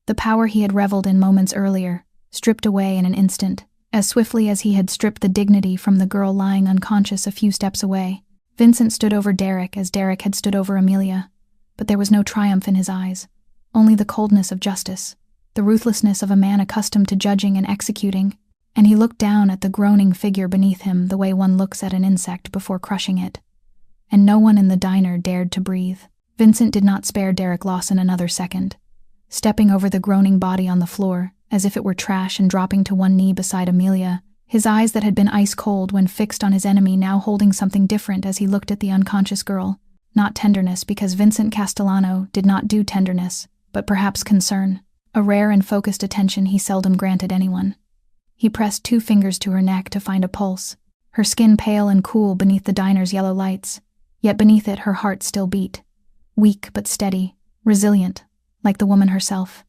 Speaker 1: The power he had reveled in moments earlier, stripped away in an instant, as swiftly as he had stripped the dignity from the girl lying unconscious a few steps away. Vincent stood over Derek as Derek had stood over Amelia, but there was no triumph in his eyes, only the coldness of justice, the ruthlessness of a man accustomed to judging and executing, and he looked down at the groaning figure beneath him the way one looks at an insect before crushing it. And no one in the diner dared to breathe. Vincent did not spare Derek Lawson another second. Stepping over the groaning body on the floor, as if it were trash, and dropping to one knee beside Amelia, his eyes that had been ice cold when fixed on his enemy now holding something different as he looked at the unconscious girl. Not tenderness, because Vincent Castellano did not do tenderness, but perhaps concern, a rare and focused attention he seldom granted anyone. He pressed 2 fingers to her neck to find a pulse, her skin pale and cool beneath the diner's yellow lights, yet beneath it her heart still beat, weak but steady, resilient, like the woman herself.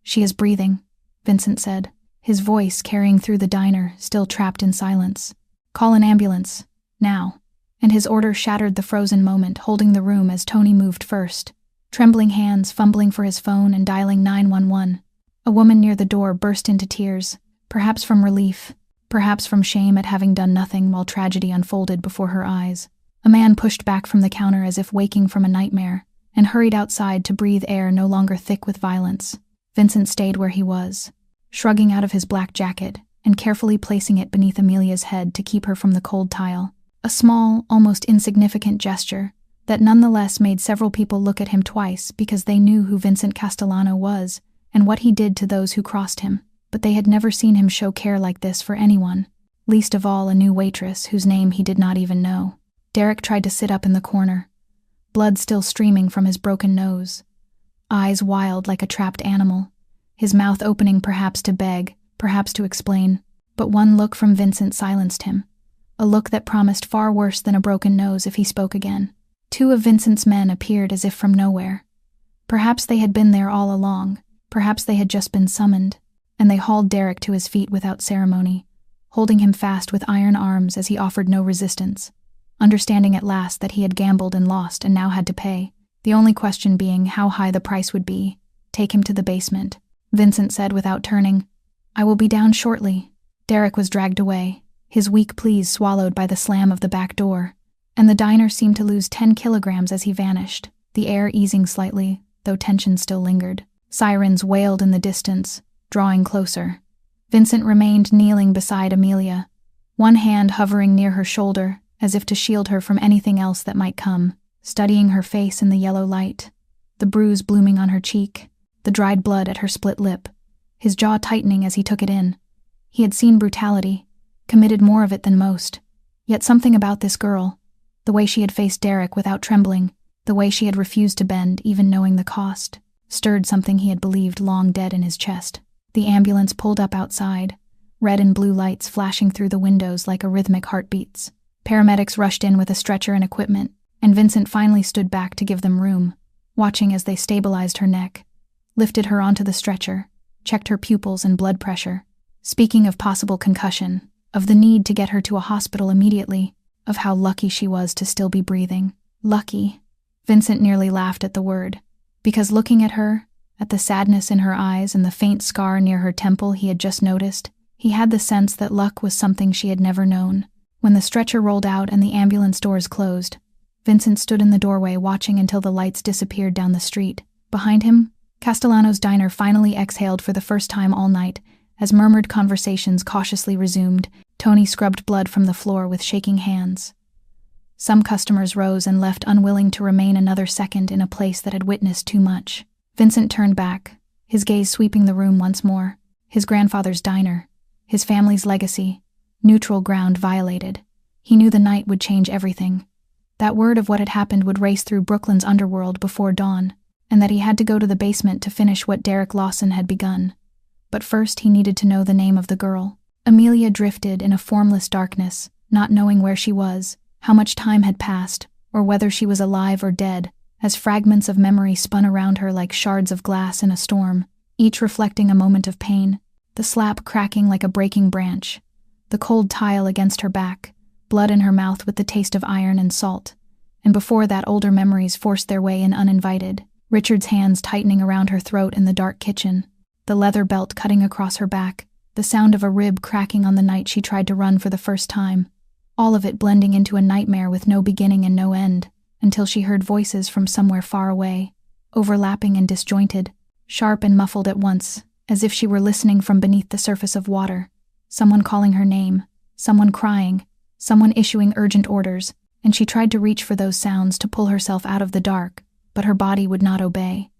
Speaker 1: "She is breathing," Vincent said, his voice carrying through the diner, still trapped in silence. "Call an ambulance, now." and his order shattered the frozen moment, holding the room as Tony moved first. Trembling hands, fumbling for his phone and dialing 911. A woman near the door burst into tears, perhaps from relief, perhaps from shame at having done nothing while tragedy unfolded before her eyes. A man pushed back from the counter as if waking from a nightmare, and hurried outside to breathe air no longer thick with violence. Vincent stayed where he was, shrugging out of his black jacket and carefully placing it beneath Amelia's head to keep her from the cold tile. A small, almost insignificant gesture that nonetheless made several people look at him twice because they knew who Vincent Castellano was and what he did to those who crossed him, but they had never seen him show care like this for anyone, least of all a new waitress whose name he did not even know. Derek tried to sit up in the corner, blood still streaming from his broken nose, eyes wild like a trapped animal, his mouth opening perhaps to beg, perhaps to explain, but one look from Vincent silenced him, a look that promised far worse than a broken nose if he spoke again. Two of Vincent's men appeared as if from nowhere. Perhaps they had been there all along, perhaps they had just been summoned, and they hauled Derek to his feet without ceremony, holding him fast with iron arms as he offered no resistance, understanding at last that he had gambled and lost and now had to pay, the only question being how high the price would be. Take him to the basement, Vincent said without turning. I will be down shortly. Derek was dragged away, his weak pleas swallowed by the slam of the back door, and the diner seemed to lose 10 kilograms as he vanished, the air easing slightly, though tension still lingered. Sirens wailed in the distance, drawing closer. Vincent remained kneeling beside Amelia, one hand hovering near her shoulder, as if to shield her from anything else that might come, studying her face in the yellow light, the bruise blooming on her cheek, the dried blood at her split lip, his jaw tightening as he took it in. He had seen brutality, committed more of it than most, yet something about this girl, the way she had faced Derek without trembling, the way she had refused to bend even knowing the cost, stirred something he had believed long dead in his chest. The ambulance pulled up outside, red and blue lights flashing through the windows like a rhythmic heartbeats. Paramedics rushed in with a stretcher and equipment, and Vincent finally stood back to give them room, watching as they stabilized her neck, lifted her onto the stretcher, checked her pupils and blood pressure, speaking of possible concussion, of the need to get her to a hospital immediately, of how lucky she was to still be breathing. Lucky. Vincent nearly laughed at the word, because looking at her, at the sadness in her eyes and the faint scar near her temple he had just noticed, he had the sense that luck was something she had never known. When the stretcher rolled out and the ambulance doors closed, Vincent stood in the doorway watching until the lights disappeared down the street. Behind him, Castellano's diner finally exhaled for the first time all night, as murmured conversations cautiously resumed. Tony scrubbed blood from the floor with shaking hands. Some customers rose and left, unwilling to remain another second in a place that had witnessed too much. Vincent turned back, his gaze sweeping the room once more. His grandfather's diner, his family's legacy, neutral ground violated. He knew the night would change everything. That word of what had happened would race through Brooklyn's underworld before dawn, and that he had to go to the basement to finish what Derek Lawson had begun. But first he needed to know the name of the girl. Amelia drifted in a formless darkness, not knowing where she was, how much time had passed, or whether she was alive or dead, as fragments of memory spun around her like shards of glass in a storm, each reflecting a moment of pain, the slap cracking like a breaking branch, the cold tile against her back, blood in her mouth with the taste of iron and salt, and before that older memories forced their way in uninvited, Richard's hands tightening around her throat in the dark kitchen, the leather belt cutting across her back, the sound of a rib cracking on the night she tried to run for the first time, all of it blending into a nightmare with no beginning and no end, until she heard voices from somewhere far away, overlapping and disjointed, sharp and muffled at once, as if she were listening from beneath the surface of water. Someone calling her name, someone crying, someone issuing urgent orders, and she tried to reach for those sounds to pull herself out of the dark, but her body would not obey.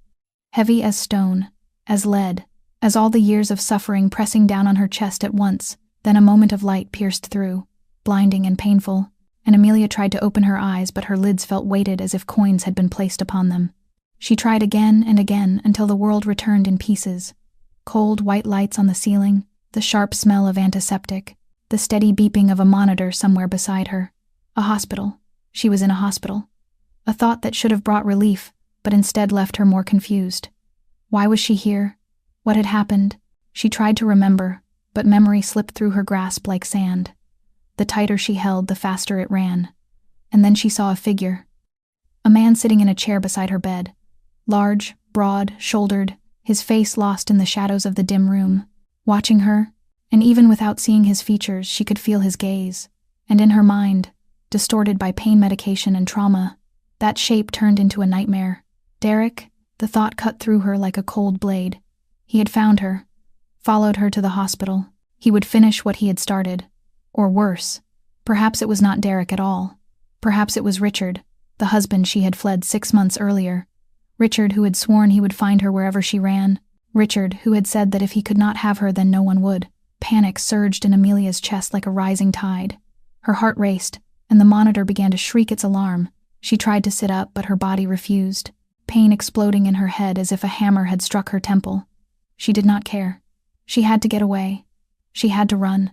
Speaker 1: Heavy as stone, as lead, as all the years of suffering pressing down on her chest at once, then a moment of light pierced through, blinding and painful, and Amelia tried to open her eyes, but her lids felt weighted as if coins had been placed upon them. She tried again and again until the world returned in pieces. Cold white lights on the ceiling, the sharp smell of antiseptic, the steady beeping of a monitor somewhere beside her. A hospital. She was in a hospital. A thought that should have brought relief, but instead left her more confused. Why was she here? What had happened? She tried to remember, but memory slipped through her grasp like sand. The tighter she held, the faster it ran. and then she saw a figure. A man sitting in a chair beside her bed. Large, broad-shouldered, his face lost in the shadows of the dim room. Watching her, and even without seeing his features, she could feel his gaze. And in her mind, distorted by pain medication and trauma, that shape turned into a nightmare. Derek, the thought cut through her like a cold blade. He had found her, followed her to the hospital. He would finish what he had started. Or worse, perhaps it was not Derek at all. Perhaps it was Richard, the husband she had fled 6 months earlier. Richard, who had sworn he would find her wherever she ran. Richard, who had said that if he could not have her, then no one would. Panic surged in Amelia's chest like a rising tide. Her heart raced, and the monitor began to shriek its alarm. She tried to sit up, but her body refused, pain exploding in her head as if a hammer had struck her temple. She did not care. She had to get away. She had to run.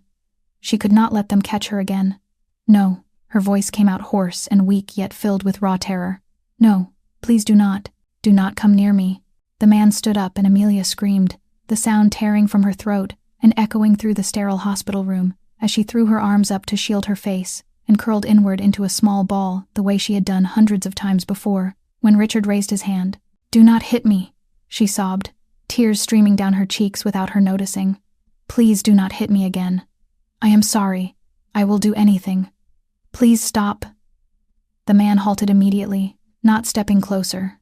Speaker 1: She could not let them catch her again. No, her voice came out hoarse and weak, yet filled with raw terror. No, please do not. Do not come near me. The man stood up and Amelia screamed, the sound tearing from her throat and echoing through the sterile hospital room as she threw her arms up to shield her face and curled inward into a small ball the way she had done hundreds of times before when Richard raised his hand. "Do not hit me," she sobbed, tears streaming down her cheeks without her noticing. "Please do not hit me again. I am sorry. I will do anything. Please stop." The man halted immediately, not stepping closer,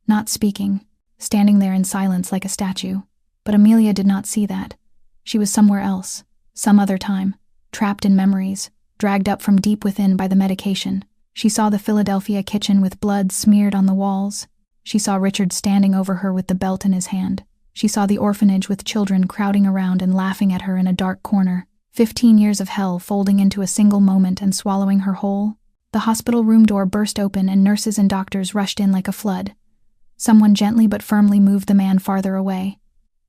Speaker 1: not speaking, standing there in silence like a statue. But Amelia did not see that. She was somewhere else, some other time, trapped in memories, dragged up from deep within by the medication. She saw the Philadelphia kitchen with blood smeared on the walls. She saw Richard standing over her with the belt in his hand. She saw the orphanage with children crowding around and laughing at her in a dark corner. 15 years of hell folding into a single moment and swallowing her whole. The hospital room door burst open and nurses and doctors rushed in like a flood. Someone gently but firmly moved the man farther away.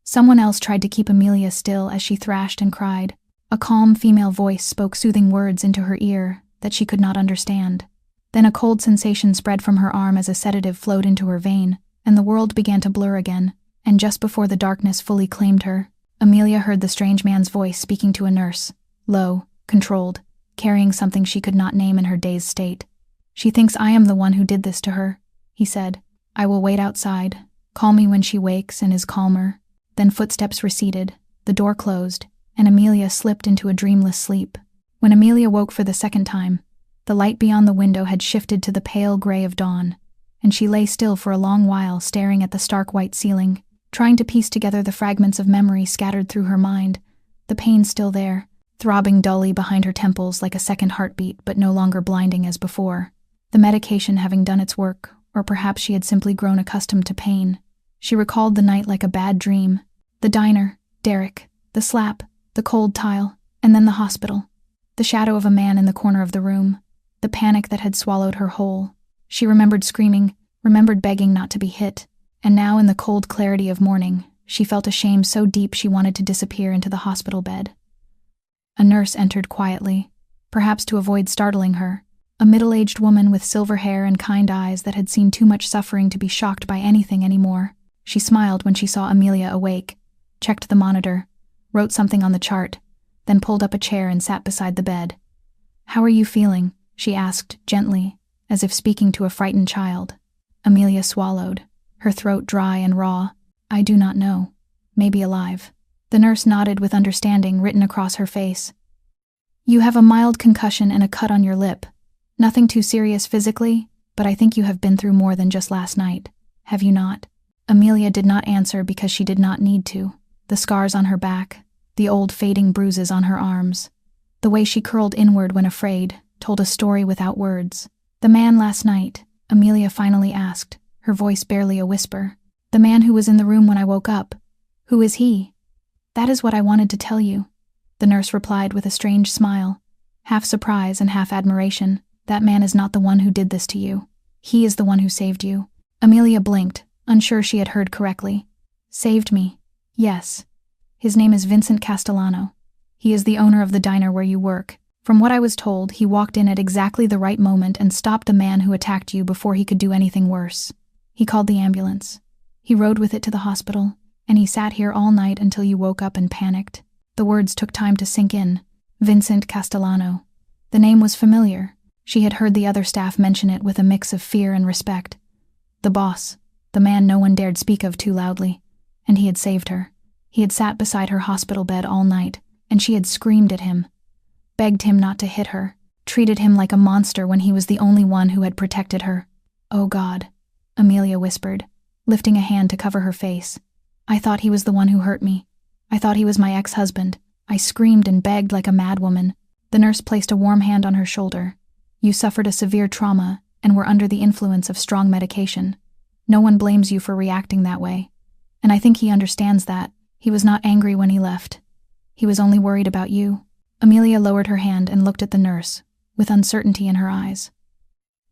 Speaker 1: Someone else tried to keep Amelia still as she thrashed and cried. A calm female voice spoke soothing words into her ear that she could not understand. Then a cold sensation spread from her arm as a sedative flowed into her vein, and the world began to blur again, and just before the darkness fully claimed her, Amelia heard the strange man's voice speaking to a nurse, low, controlled, carrying something she could not name in her dazed state. "She thinks I am the one who did this to her," he said. "I will wait outside. Call me when she wakes and is calmer." Then footsteps receded, the door closed, and Amelia slipped into a dreamless sleep. When Amelia woke for the second time, the light beyond the window had shifted to the pale gray of dawn, and she lay still for a long while staring at the stark white ceiling, trying to piece together the fragments of memory scattered through her mind, the pain still there, throbbing dully behind her temples like a second heartbeat but no longer blinding as before. The medication having done its work, or perhaps she had simply grown accustomed to pain. She recalled the night like a bad dream. The diner, Derek, the slap, the cold tile, and then the hospital. The shadow of a man in the corner of the room. The panic that had swallowed her whole. She remembered screaming, remembered begging not to be hit. And now in the cold clarity of morning, she felt a shame so deep she wanted to disappear into the hospital bed. A nurse entered quietly, perhaps to avoid startling her. A middle-aged woman with silver hair and kind eyes that had seen too much suffering to be shocked by anything anymore. She smiled when she saw Amelia awake, checked the monitor, wrote something on the chart, then pulled up a chair and sat beside the bed. "How are you feeling?" she asked gently, as if speaking to a frightened child. Amelia swallowed, her throat dry and raw. "I do not know. Maybe alive." The nurse nodded with understanding written across her face. "You have a mild concussion and a cut on your lip. Nothing too serious physically, but I think you have been through more than just last night. Have you not?" Amelia did not answer because she did not need to. The scars on her back, the old fading bruises on her arms, the way she curled inward when afraid, told a story without words. "The man last night," Amelia finally asked, her voice barely a whisper. "The man who was in the room when I woke up. Who is he?" "That is what I wanted to tell you," the nurse replied with a strange smile, half surprise and half admiration. "That man is not the one who did this to you. He is the one who saved you." Amelia blinked, unsure she had heard correctly. "Saved me? Yes. His name is Vincent Castellano. He is the owner of the diner where you work. From what I was told, he walked in at exactly the right moment and stopped the man who attacked you before he could do anything worse. He called the ambulance. He rode with it to the hospital, and he sat here all night until you woke up and panicked." The words took time to sink in. Vincent Castellano. The name was familiar. She had heard the other staff mention it with a mix of fear and respect. The boss, the man no one dared speak of too loudly, and he had saved her. He had sat beside her hospital bed all night, and she had screamed at him, begged him not to hit her, treated him like a monster when he was the only one who had protected her. "Oh God," Amelia whispered, lifting a hand to cover her face. "I thought he was the one who hurt me. I thought he was my ex-husband." I screamed and begged like a madwoman. The nurse placed a warm hand on her shoulder. "You suffered a severe trauma and were under the influence of strong medication. No one blames you for reacting that way. And I think he understands that. He was not angry when he left. He was only worried about you." Amelia lowered her hand and looked at the nurse, with uncertainty in her eyes.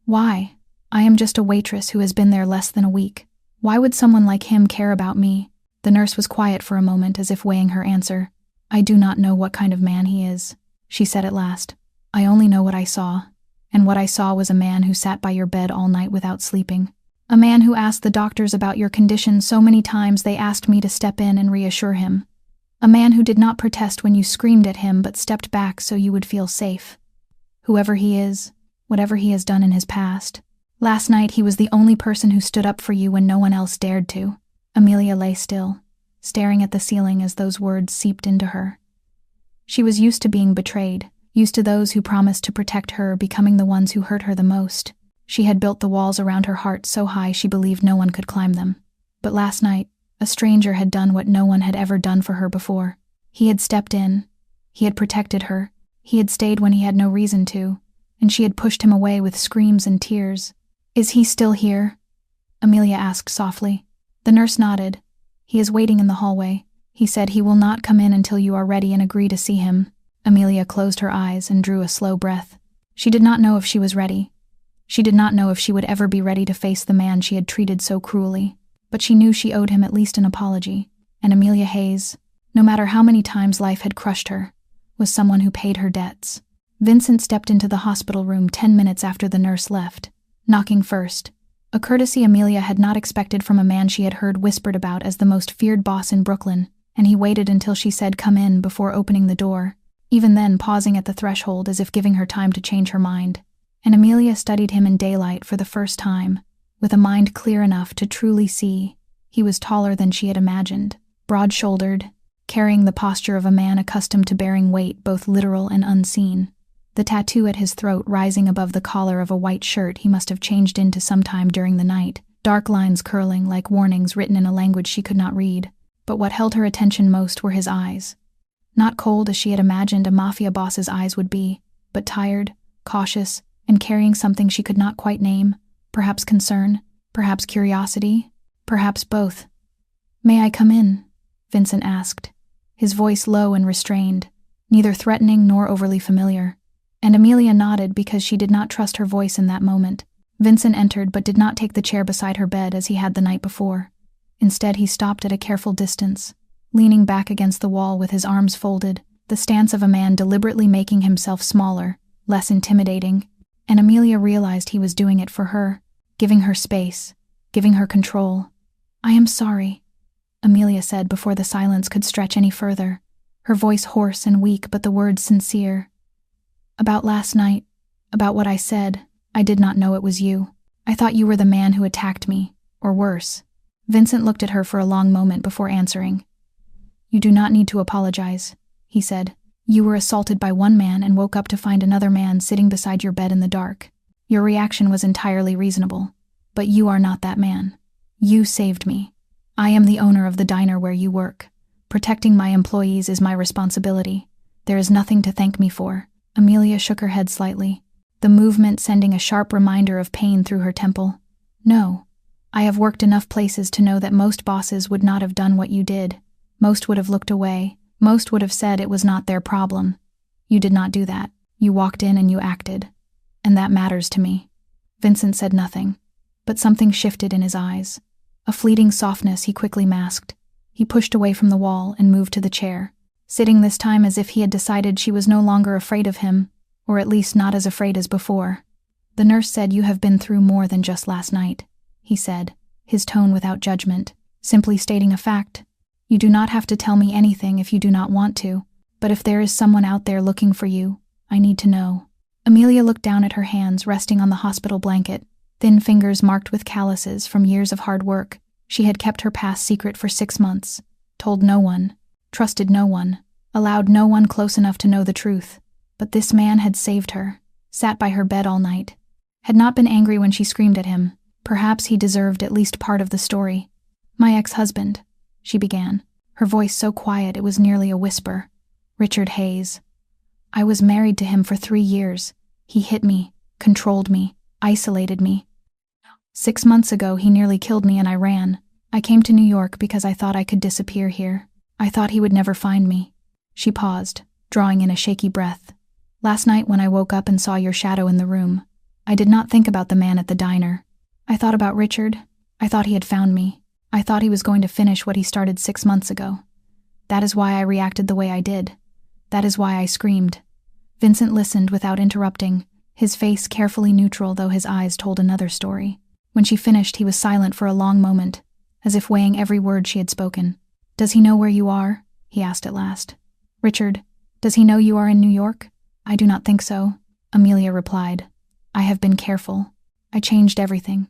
Speaker 1: "Why? I am just a waitress who has been there less than a week. Why would someone like him care about me?" The nurse was quiet for a moment as if weighing her answer. "I do not know what kind of man he is," she said at last. "I only know what I saw, and what I saw was a man who sat by your bed all night without sleeping. A man who asked the doctors about your condition so many times they asked me to step in and reassure him. A man who did not protest when you screamed at him but stepped back so you would feel safe. Whoever he is, whatever he has done in his past. Last night he was the only person who stood up for you when no one else dared to." Amelia lay still, staring at the ceiling as those words seeped into her. She was used to being betrayed, used to those who promised to protect her becoming the ones who hurt her the most. She had built the walls around her heart so high she believed no one could climb them. But last night, a stranger had done what no one had ever done for her before. He had stepped in. He had protected her. He had stayed when he had no reason to, and she had pushed him away with screams and tears. "Is he still here?" Amelia asked softly. The nurse nodded. "He is waiting in the hallway. He said he will not come in until you are ready and agree to see him." Amelia closed her eyes and drew a slow breath. She did not know if she was ready. She did not know if she would ever be ready to face the man she had treated so cruelly, but she knew she owed him at least an apology, and Amelia Hayes, no matter how many times life had crushed her, was someone who paid her debts. Vincent stepped into the hospital room 10 minutes after the nurse left, knocking first, a courtesy Amelia had not expected from a man she had heard whispered about as the most feared boss in Brooklyn, and he waited until she said "come in" before opening the door, even then pausing at the threshold as if giving her time to change her mind. And Amelia studied him in daylight for the first time, with a mind clear enough to truly see. He was taller than she had imagined, broad-shouldered, carrying the posture of a man accustomed to bearing weight both literal and unseen. The tattoo at his throat rising above the collar of a white shirt he must have changed into sometime during the night, dark lines curling like warnings written in a language she could not read. But what held her attention most were his eyes. Not cold as she had imagined a mafia boss's eyes would be, but tired, cautious, and carrying something she could not quite name, perhaps concern, perhaps curiosity, perhaps both. "May I come in?" Vincent asked, his voice low and restrained, neither threatening nor overly familiar. And Amelia nodded because she did not trust her voice in that moment. Vincent entered but did not take the chair beside her bed as he had the night before. Instead, he stopped at a careful distance, leaning back against the wall with his arms folded, the stance of a man deliberately making himself smaller, less intimidating. And Amelia realized he was doing it for her, giving her space, giving her control. "I am sorry," Amelia said before the silence could stretch any further, her voice hoarse and weak but the words sincere. "About last night, about what I said, I did not know it was you. I thought you were the man who attacked me, or worse." Vincent looked at her for a long moment before answering. "You do not need to apologize," he said. "You were assaulted by one man and woke up to find another man sitting beside your bed in the dark. Your reaction was entirely reasonable, but you are not that man. You saved me. I am the owner of the diner where you work. Protecting my employees is my responsibility. There is nothing to thank me for." Amelia shook her head slightly, the movement sending a sharp reminder of pain through her temple. "No. I have worked enough places to know that most bosses would not have done what you did. Most would have looked away. Most would have said it was not their problem. You did not do that. You walked in and you acted. And that matters to me." Vincent said nothing, but something shifted in his eyes. A fleeting softness he quickly masked. He pushed away from the wall and moved to the chair, sitting this time as if he had decided she was no longer afraid of him, or at least not as afraid as before. "The nurse said you have been through more than just last night," he said, his tone without judgment, simply stating a fact. "You do not have to tell me anything if you do not want to, but if there is someone out there looking for you, I need to know." Amelia looked down at her hands resting on the hospital blanket, thin fingers marked with calluses from years of hard work. She had kept her past secret for 6 months, told no one, trusted no one, allowed no one close enough to know the truth. But this man had saved her, sat by her bed all night, had not been angry when she screamed at him. Perhaps he deserved at least part of the story. "My ex-husband," she began, her voice so quiet it was nearly a whisper. "Richard Hayes. I was married to him for 3 years. He hit me, controlled me, isolated me. 6 months ago he nearly killed me and I ran. I came to New York because I thought I could disappear here. I thought he would never find me." She paused, drawing in a shaky breath. "Last night when I woke up and saw your shadow in the room, I did not think about the man at the diner. I thought about Richard. I thought he had found me. I thought he was going to finish what he started 6 months ago. That is why I reacted the way I did. That is why I screamed." Vincent listened without interrupting, his face carefully neutral though his eyes told another story. When she finished, he was silent for a long moment, as if weighing every word she had spoken. "Does he know where you are?" he asked at last. "Richard, does he know you are in New York?" "I do not think so," Amelia replied. "I have been careful. I changed everything.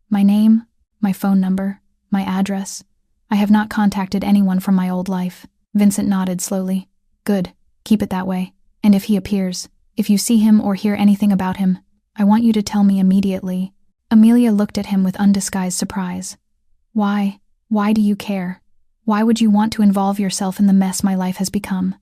Speaker 1: My name, my phone number, my address. I have not contacted anyone from my old life." Vincent nodded slowly. "Good, keep it that way. And if he appears, if you see him or hear anything about him, I want you to tell me immediately." Amelia looked at him with undisguised surprise. "Why? Why do you care? Why would you want to involve yourself in the mess my life has become?"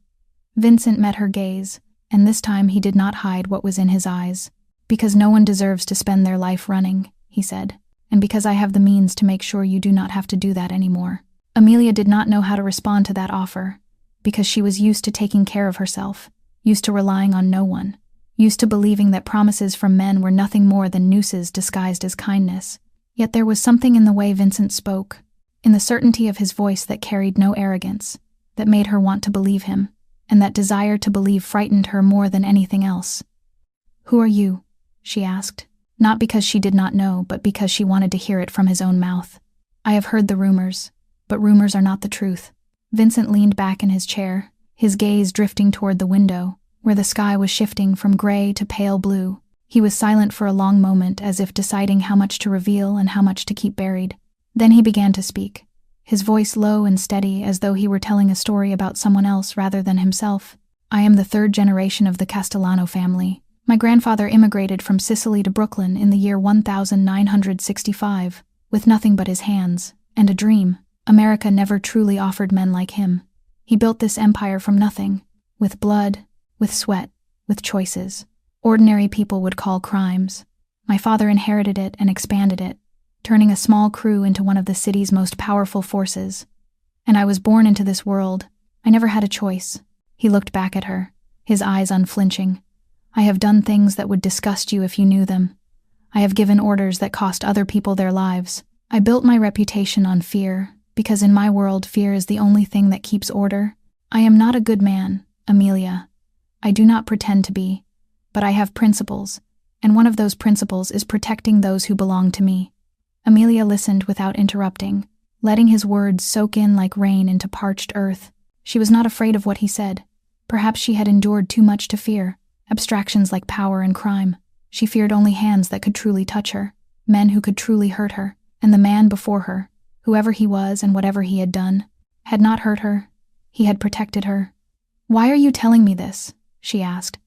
Speaker 1: Vincent met her gaze, and this time he did not hide what was in his eyes. "Because no one deserves to spend their life running," he said, "and because I have the means to make sure you do not have to do that anymore." Amelia did not know how to respond to that offer, because she was used to taking care of herself, used to relying on no one, used to believing that promises from men were nothing more than nooses disguised as kindness. Yet there was something in the way Vincent spoke, in the certainty of his voice that carried no arrogance, that made her want to believe him, and that desire to believe frightened her more than anything else. "Who are you?" she asked, not because she did not know, but because she wanted to hear it from his own mouth. "I have heard the rumors, but rumors are not the truth." Vincent leaned back in his chair, his gaze drifting toward the window, where the sky was shifting from gray to pale blue. He was silent for a long moment, as if deciding how much to reveal and how much to keep buried. Then he began to speak, his voice low and steady, as though he were telling a story about someone else rather than himself. "I am the 3rd generation of the Castellano family. My grandfather immigrated from Sicily to Brooklyn in the year 1965, with nothing but his hands, and a dream. America never truly offered men like him. He built this empire from nothing, with blood, with sweat, with choices. Ordinary people would call crimes. My father inherited it and expanded it, turning a small crew into one of the city's most powerful forces. And I was born into this world. I never had a choice." He looked back at her, his eyes unflinching. "I have done things that would disgust you if you knew them. I have given orders that cost other people their lives. I built my reputation on fear, because in my world fear is the only thing that keeps order. I am not a good man, Amelia. I do not pretend to be. But I have principles, and one of those principles is protecting those who belong to me." Amelia listened without interrupting, letting his words soak in like rain into parched earth. She was not afraid of what he said. Perhaps she had endured too much to fear, abstractions like power and crime. She feared only hands that could truly touch her, men who could truly hurt her, and the man before her, whoever he was and whatever he had done, had not hurt her. He had protected her. "Why are you telling me this?" she asked.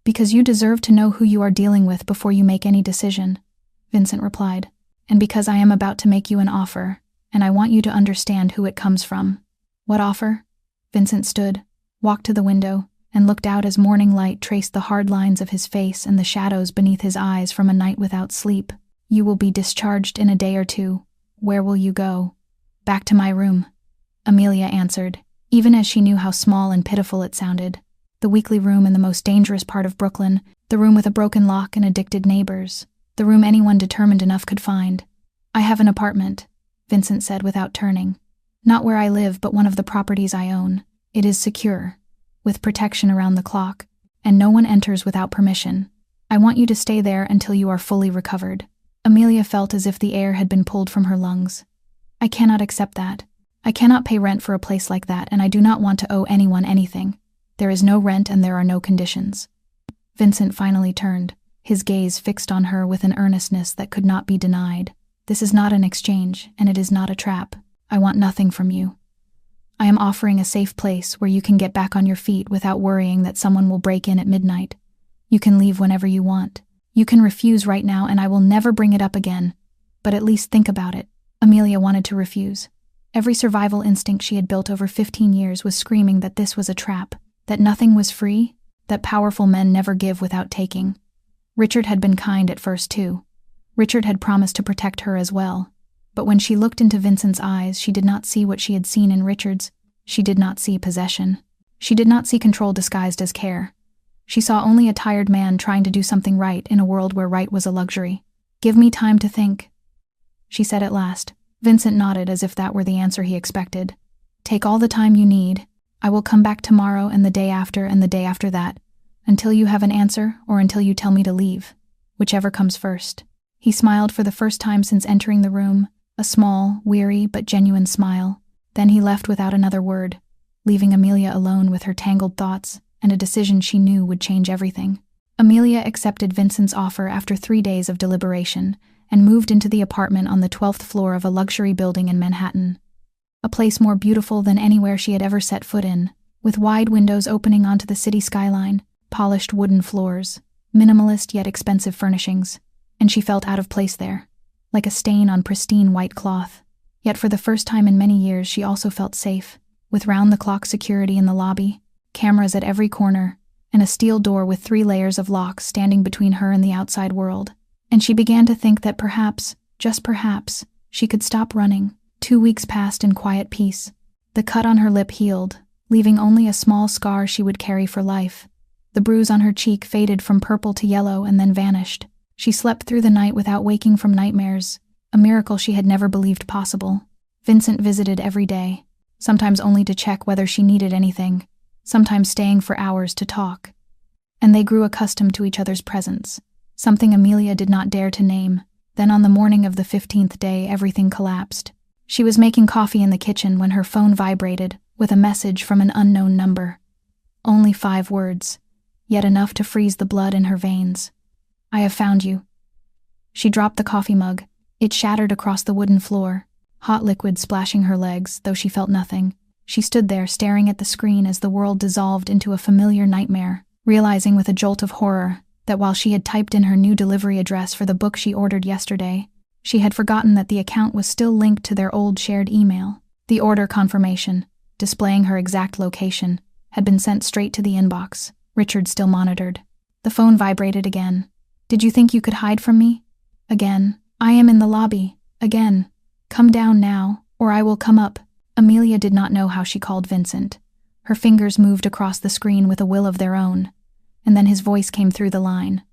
Speaker 1: "Because you deserve to know who you are dealing with before you make any decision," Vincent replied. "And because I am about to make you an offer, and I want you to understand who it comes from." "What offer?" Vincent stood, walked to the window, and looked out as morning light traced the hard lines of his face and the shadows beneath his eyes from a night without sleep. "You will be discharged in a day or 2. Where will you go?" "Back to my room," Amelia answered, even as she knew how small and pitiful it sounded. The weekly room in the most dangerous part of Brooklyn, the room with a broken lock and addicted neighbors, the room anyone determined enough could find. "I have an apartment," Vincent said without turning. "Not where I live, but one of the properties I own. It is secure, with protection around the clock, and no one enters without permission. I want you to stay there until you are fully recovered." Amelia felt as if the air had been pulled from her lungs. "I cannot accept that. I cannot pay rent for a place like that, and I do not want to owe anyone anything. There is no rent and there are no conditions." Vincent finally turned, his gaze fixed on her with an earnestness that could not be denied. This is not an exchange, and it is not a trap. I want nothing from you. I am offering a safe place where you can get back on your feet without worrying that someone will break in at midnight. You can leave whenever you want. You can refuse right now and I will never bring it up again. But at least think about it. Amelia wanted to refuse. Every survival instinct she had built over 15 years was screaming that this was a trap, that nothing was free, that powerful men never give without taking. Richard had been kind at first too. Richard had promised to protect her as well. But when she looked into Vincent's eyes, she did not see what she had seen in Richard's. She did not see possession. She did not see control disguised as care. She saw only a tired man trying to do something right in a world where right was a luxury. "Give me time to think," she said at last. Vincent nodded as if that were the answer he expected. "Take all the time you need. I will come back tomorrow and the day after and the day after that, until you have an answer or until you tell me to leave, whichever comes first." He smiled for the first time since entering the room, a small, weary but genuine smile. Then he left without another word, leaving Amelia alone with her tangled thoughts and a decision she knew would change everything. Amelia accepted Vincent's offer after 3 days of deliberation and moved into the apartment on the 12th floor of a luxury building in Manhattan. A place more beautiful than anywhere she had ever set foot in, with wide windows opening onto the city skyline, polished wooden floors, minimalist yet expensive furnishings, and she felt out of place there, like a stain on pristine white cloth. Yet for the first time in many years she also felt safe, with round-the-clock security in the lobby, cameras at every corner, and a steel door with 3 layers of locks standing between her and the outside world. And she began to think that perhaps, just perhaps, she could stop running. 2 weeks passed in quiet peace. The cut on her lip healed, leaving only a small scar she would carry for life. The bruise on her cheek faded from purple to yellow and then vanished. She slept through the night without waking from nightmares, a miracle she had never believed possible. Vincent visited every day, sometimes only to check whether she needed anything, sometimes staying for hours to talk. And they grew accustomed to each other's presence, something Amelia did not dare to name. Then on the morning of the 15th day, everything collapsed. She was making coffee in the kitchen when her phone vibrated with a message from an unknown number. Only 5 words, yet enough to freeze the blood in her veins. "I have found you." She dropped the coffee mug. It shattered across the wooden floor, hot liquid splashing her legs, though she felt nothing. She stood there staring at the screen as the world dissolved into a familiar nightmare, realizing with a jolt of horror that while she had typed in her new delivery address for the book she ordered yesterday, she had forgotten that the account was still linked to their old shared email. The order confirmation, displaying her exact location, had been sent straight to the inbox. Richard still monitored. The phone vibrated again. "Did you think you could hide from me?" Again. "I am in the lobby." Again. "Come down now, or I will come up." Amelia did not know how she called Vincent. Her fingers moved across the screen with a will of their own, and then his voice came through the line.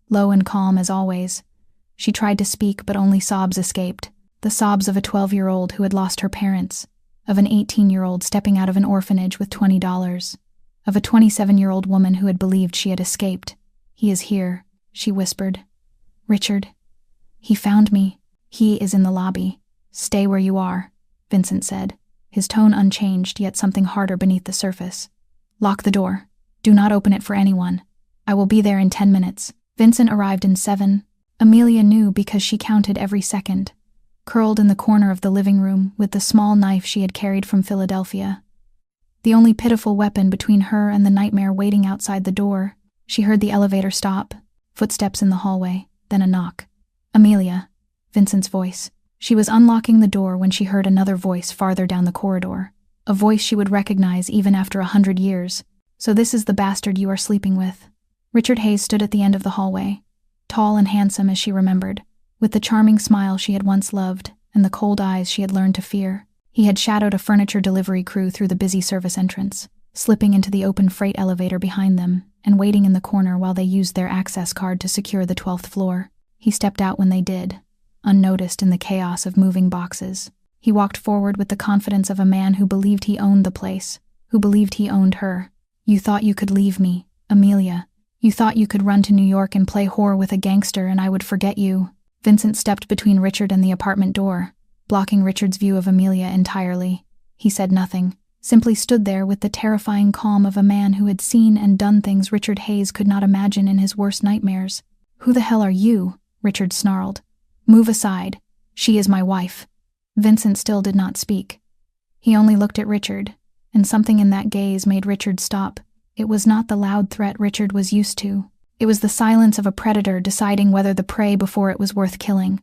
Speaker 1: Low and calm as always. She tried to speak, but only sobs escaped. The sobs of a 12-year-old who had lost her parents, of an 18-year-old stepping out of an orphanage with $20, of a 27-year-old woman who had believed she had escaped. "He is here," she whispered. "Richard. He found me. He is in the lobby." "Stay where you are," Vincent said, his tone unchanged, yet something harder beneath the surface. "Lock the door. Do not open it for anyone. I will be there in 10 minutes. Vincent arrived in 7. Amelia knew because she counted every second. Curled in the corner of the living room with the small knife she had carried from Philadelphia. The only pitiful weapon between her and the nightmare waiting outside the door. She heard the elevator stop, footsteps in the hallway, then a knock. "Amelia," Vincent's voice. She was unlocking the door when she heard another voice farther down the corridor, a voice she would recognize even after 100 years. "So this is the bastard you are sleeping with." Richard Hayes stood at the end of the hallway, tall and handsome as she remembered, with the charming smile she had once loved and the cold eyes she had learned to fear. He had shadowed a furniture delivery crew through the busy service entrance, slipping into the open freight elevator behind them and waiting in the corner while they used their access card to secure the 12th floor. He stepped out when they did, unnoticed in the chaos of moving boxes. He walked forward with the confidence of a man who believed he owned the place, who believed he owned her. "You thought you could leave me, Amelia. You thought you could run to New York and play whore with a gangster and I would forget you." Vincent stepped between Richard and the apartment door, blocking Richard's view of Amelia entirely. He said nothing, simply stood there with the terrifying calm of a man who had seen and done things Richard Hayes could not imagine in his worst nightmares. "Who the hell are you?" Richard snarled. "Move aside. She is my wife." Vincent still did not speak. He only looked at Richard, and something in that gaze made Richard stop. It was not the loud threat Richard was used to. It was the silence of a predator deciding whether the prey before it was worth killing.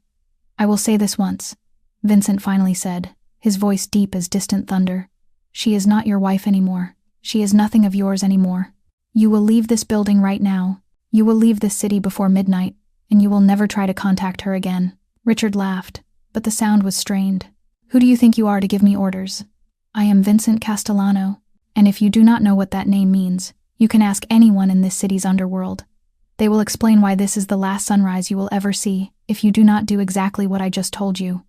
Speaker 1: "I will say this once," Vincent finally said, his voice deep as distant thunder. "She is not your wife anymore. She is nothing of yours anymore. You will leave this building right now. You will leave this city before midnight, and you will never try to contact her again." Richard laughed, but the sound was strained. "Who do you think you are to give me orders? I am Vincent Castellano, and if you do not know what that name means, you can ask anyone in this city's underworld. They will explain why this is the last sunrise you will ever see if you do not do exactly what I just told you."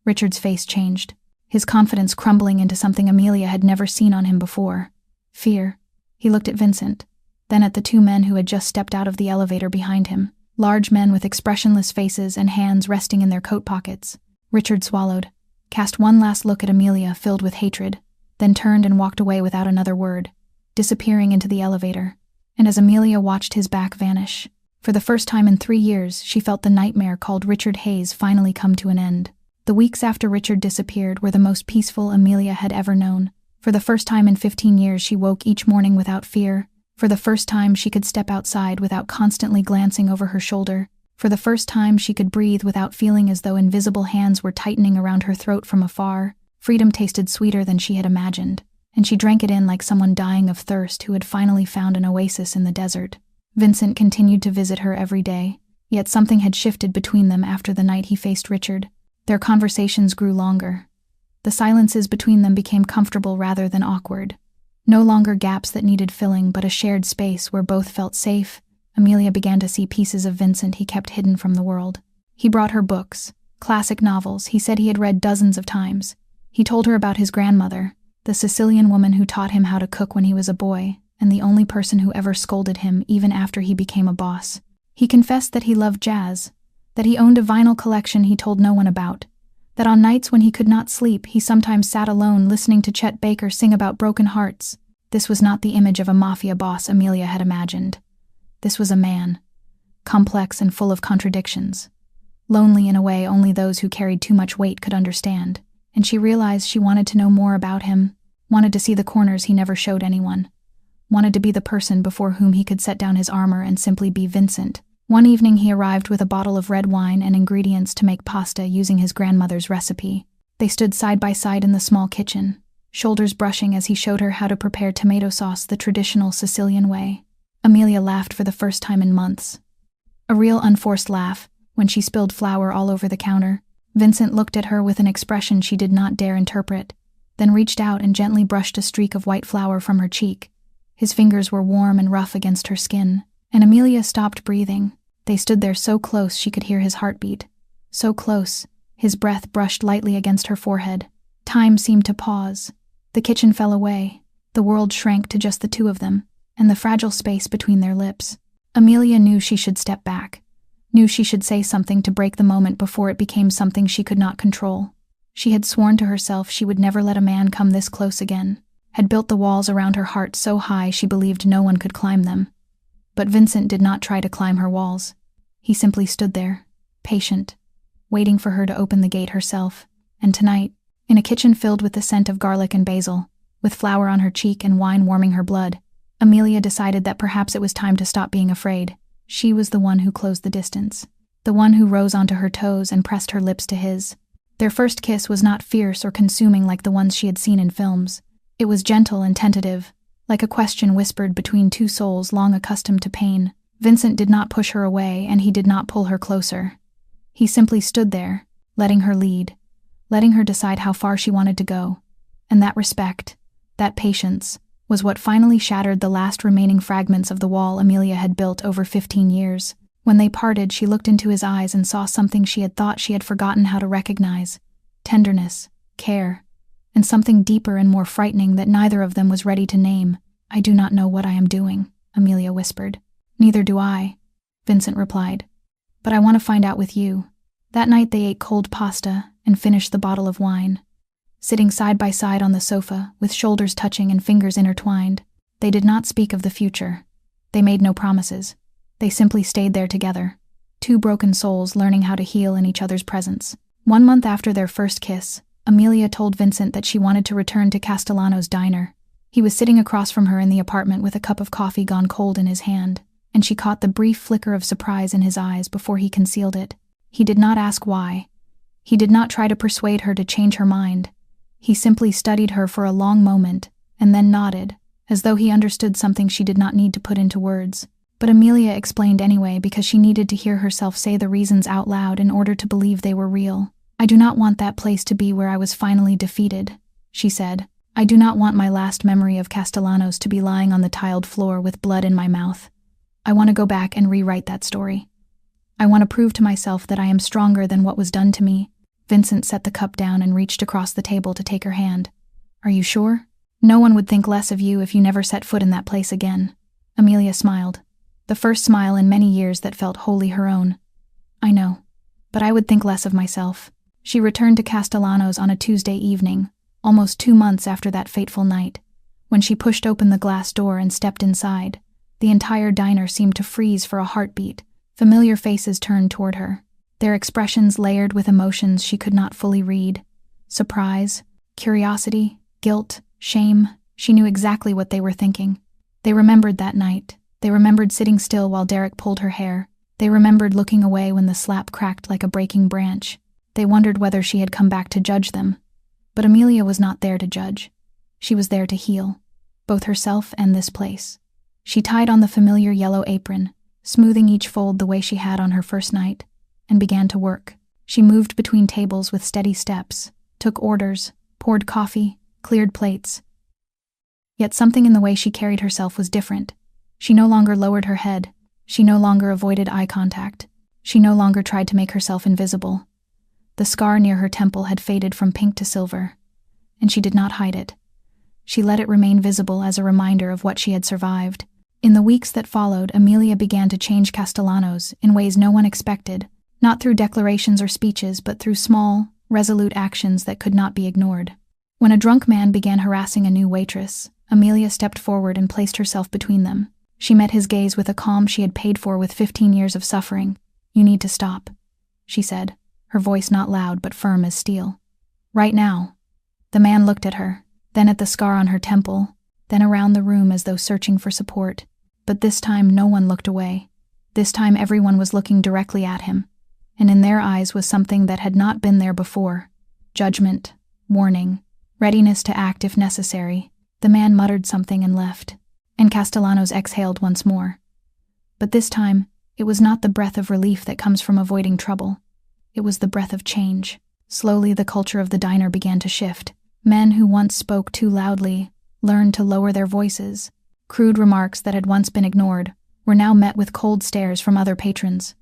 Speaker 1: Richard's face changed, his confidence crumbling into something Amelia had never seen on him before. Fear. He looked at Vincent, then at the two men who had just stepped out of the elevator behind him, large men with expressionless faces and hands resting in their coat pockets. Richard swallowed, cast one last look at Amelia filled with hatred, then turned and walked away without another word, disappearing into the elevator. And as Amelia watched his back vanish, for the first time in 3 years she felt the nightmare called Richard Hayes finally come to an end. The weeks after Richard disappeared were the most peaceful Amelia had ever known. For the first time in 15 years she woke each morning without fear. For the first time she could step outside without constantly glancing over her shoulder. For the first time she could breathe without feeling as though invisible hands were tightening around her throat from afar. Freedom tasted sweeter than she had imagined, and she drank it in like someone dying of thirst who had finally found an oasis in the desert. Vincent continued to visit her every day, yet something had shifted between them after the night he faced Richard. Their conversations grew longer. The silences between them became comfortable rather than awkward. No longer gaps that needed filling, but a shared space where both felt safe. Amelia began to see pieces of Vincent he kept hidden from the world. He brought her books, classic novels he said he had read dozens of times. He told her about his grandmother, the Sicilian woman who taught him how to cook when he was a boy, and the only person who ever scolded him even after he became a boss. He confessed that he loved jazz, that he owned a vinyl collection he told no one about, that on nights when he could not sleep he sometimes sat alone listening to Chet Baker sing about broken hearts. This was not the image of a mafia boss Amelia had imagined. This was a man, complex and full of contradictions, lonely in a way only those who carried too much weight could understand, and she realized she wanted to know more about him, wanted to see the corners he never showed anyone, wanted to be the person before whom he could set down his armor and simply be Vincent. One evening he arrived with a bottle of red wine and ingredients to make pasta using his grandmother's recipe. They stood side by side in the small kitchen, shoulders brushing as he showed her how to prepare tomato sauce the traditional Sicilian way. Amelia laughed for the first time in months. A real unforced laugh, when she spilled flour all over the counter. Vincent looked at her with an expression she did not dare interpret, then reached out and gently brushed a streak of white flour from her cheek. His fingers were warm and rough against her skin, and Amelia stopped breathing. They stood there so close she could hear his heartbeat. So close, his breath brushed lightly against her forehead. Time seemed to pause. The kitchen fell away. The world shrank to just the two of them, and the fragile space between their lips. Amelia knew she should step back, knew she should say something to break the moment before it became something she could not control. She had sworn to herself she would never let a man come this close again, had built the walls around her heart so high she believed no one could climb them. But Vincent did not try to climb her walls. He simply stood there, patient, waiting for her to open the gate herself. And tonight, in a kitchen filled with the scent of garlic and basil, with flour on her cheek and wine warming her blood, Amelia decided that perhaps it was time to stop being afraid. She was the one who closed the distance, the one who rose onto her toes and pressed her lips to his. Their first kiss was not fierce or consuming like the ones she had seen in films. It was gentle and tentative, like a question whispered between two souls long accustomed to pain. Vincent did not push her away, and he did not pull her closer. He simply stood there, letting her lead, letting her decide how far she wanted to go. And that respect, that patience, was what finally shattered the last remaining fragments of the wall Amelia had built over 15 years. When they parted, she looked into his eyes and saw something she had thought she had forgotten how to recognize: tenderness, care, and something deeper and more frightening that neither of them was ready to name. "I do not know what I am doing," Amelia whispered. "Neither do I," Vincent replied. "But I want to find out with you." That night they ate cold pasta and finished the bottle of wine. sitting side by side on the sofa, with shoulders touching and fingers intertwined. They did not speak of the future. They made no promises. They simply stayed there together. Two broken souls learning how to heal in each other's presence. 1 month after their first kiss, Amelia told Vincent that she wanted to return to Castellano's diner. He was sitting across from her in the apartment with a cup of coffee gone cold in his hand, and she caught the brief flicker of surprise in his eyes before he concealed it. He did not ask why. He did not try to persuade her to change her mind. He simply studied her for a long moment, and then nodded, as though he understood something she did not need to put into words. But Amelia explained anyway because she needed to hear herself say the reasons out loud in order to believe they were real. "I do not want that place to be where I was finally defeated," she said. "I do not want my last memory of Castellanos to be lying on the tiled floor with blood in my mouth. I want to go back and rewrite that story. I want to prove to myself that I am stronger than what was done to me." Vincent set the cup down and reached across the table to take her hand. "Are you sure? No one would think less of you if you never set foot in that place again." Amelia smiled, the first smile in many years that felt wholly her own. "I know, but I would think less of myself." She returned to Castellanos on a Tuesday evening, almost 2 months after that fateful night. When she pushed open the glass door and stepped inside, the entire diner seemed to freeze for a heartbeat. Familiar faces turned toward her, their expressions layered with emotions she could not fully read. Surprise, curiosity, guilt, shame. She knew exactly what they were thinking. They remembered that night. They remembered sitting still while Derek pulled her hair. They remembered looking away when the slap cracked like a breaking branch. They wondered whether she had come back to judge them. But Amelia was not there to judge. She was there to heal, both herself and this place. She tied on the familiar yellow apron, smoothing each fold the way she had on her first night, and began to work. She moved between tables with steady steps, took orders, poured coffee, cleared plates. Yet something in the way she carried herself was different. She no longer lowered her head. She no longer avoided eye contact. She no longer tried to make herself invisible. The scar near her temple had faded from pink to silver, and she did not hide it. She let it remain visible as a reminder of what she had survived. In the weeks that followed, Amelia began to change Castellanos in ways no one expected, not through declarations or speeches, but through small, resolute actions that could not be ignored. When a drunk man began harassing a new waitress, Amelia stepped forward and placed herself between them. She met his gaze with a calm she had paid for with 15 years of suffering. "You need to stop," she said, her voice not loud but firm as steel. "Right now." The man looked at her, then at the scar on her temple, then around the room as though searching for support. But this time no one looked away. This time everyone was looking directly at him, and in their eyes was something that had not been there before. Judgment, warning, readiness to act if necessary. The man muttered something and left, and Castellanos exhaled once more. But this time, it was not the breath of relief that comes from avoiding trouble. It was the breath of change. Slowly the culture of the diner began to shift. Men who once spoke too loudly learned to lower their voices. Crude remarks that had once been ignored were now met with cold stares from other patrons.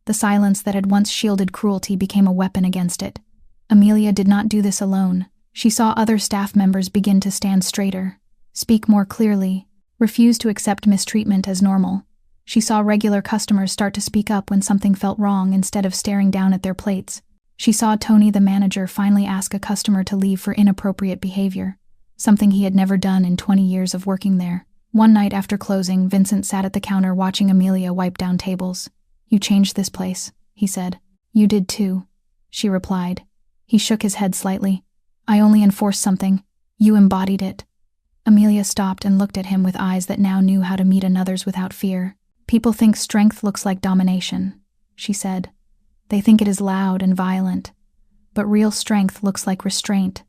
Speaker 1: The silence that had once shielded cruelty became a weapon against it. Amelia did not do this alone. She saw other staff members begin to stand straighter, speak more clearly, refuse to accept mistreatment as normal. She saw regular customers start to speak up when something felt wrong instead of staring down at their plates. She saw Tony, the manager, finally ask a customer to leave for inappropriate behavior, something he had never done in 20 years of working there. One night after closing, Vincent sat at the counter watching Amelia wipe down tables. "You changed this place," he said. "You did too," she replied. He shook his head slightly. "I only enforced something. You embodied it." Amelia stopped and looked at him with eyes that now knew how to meet another's without fear. "People think strength looks like domination," she said. "They think it is loud and violent. But real strength looks like restraint,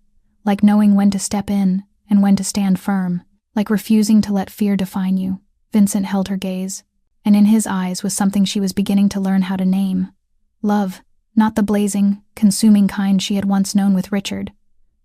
Speaker 1: like knowing when to step in and when to stand firm, like refusing to let fear define you." Vincent held her gaze, and in his eyes was something she was beginning to learn how to name. Love, not the blazing, consuming kind she had once known with Richard,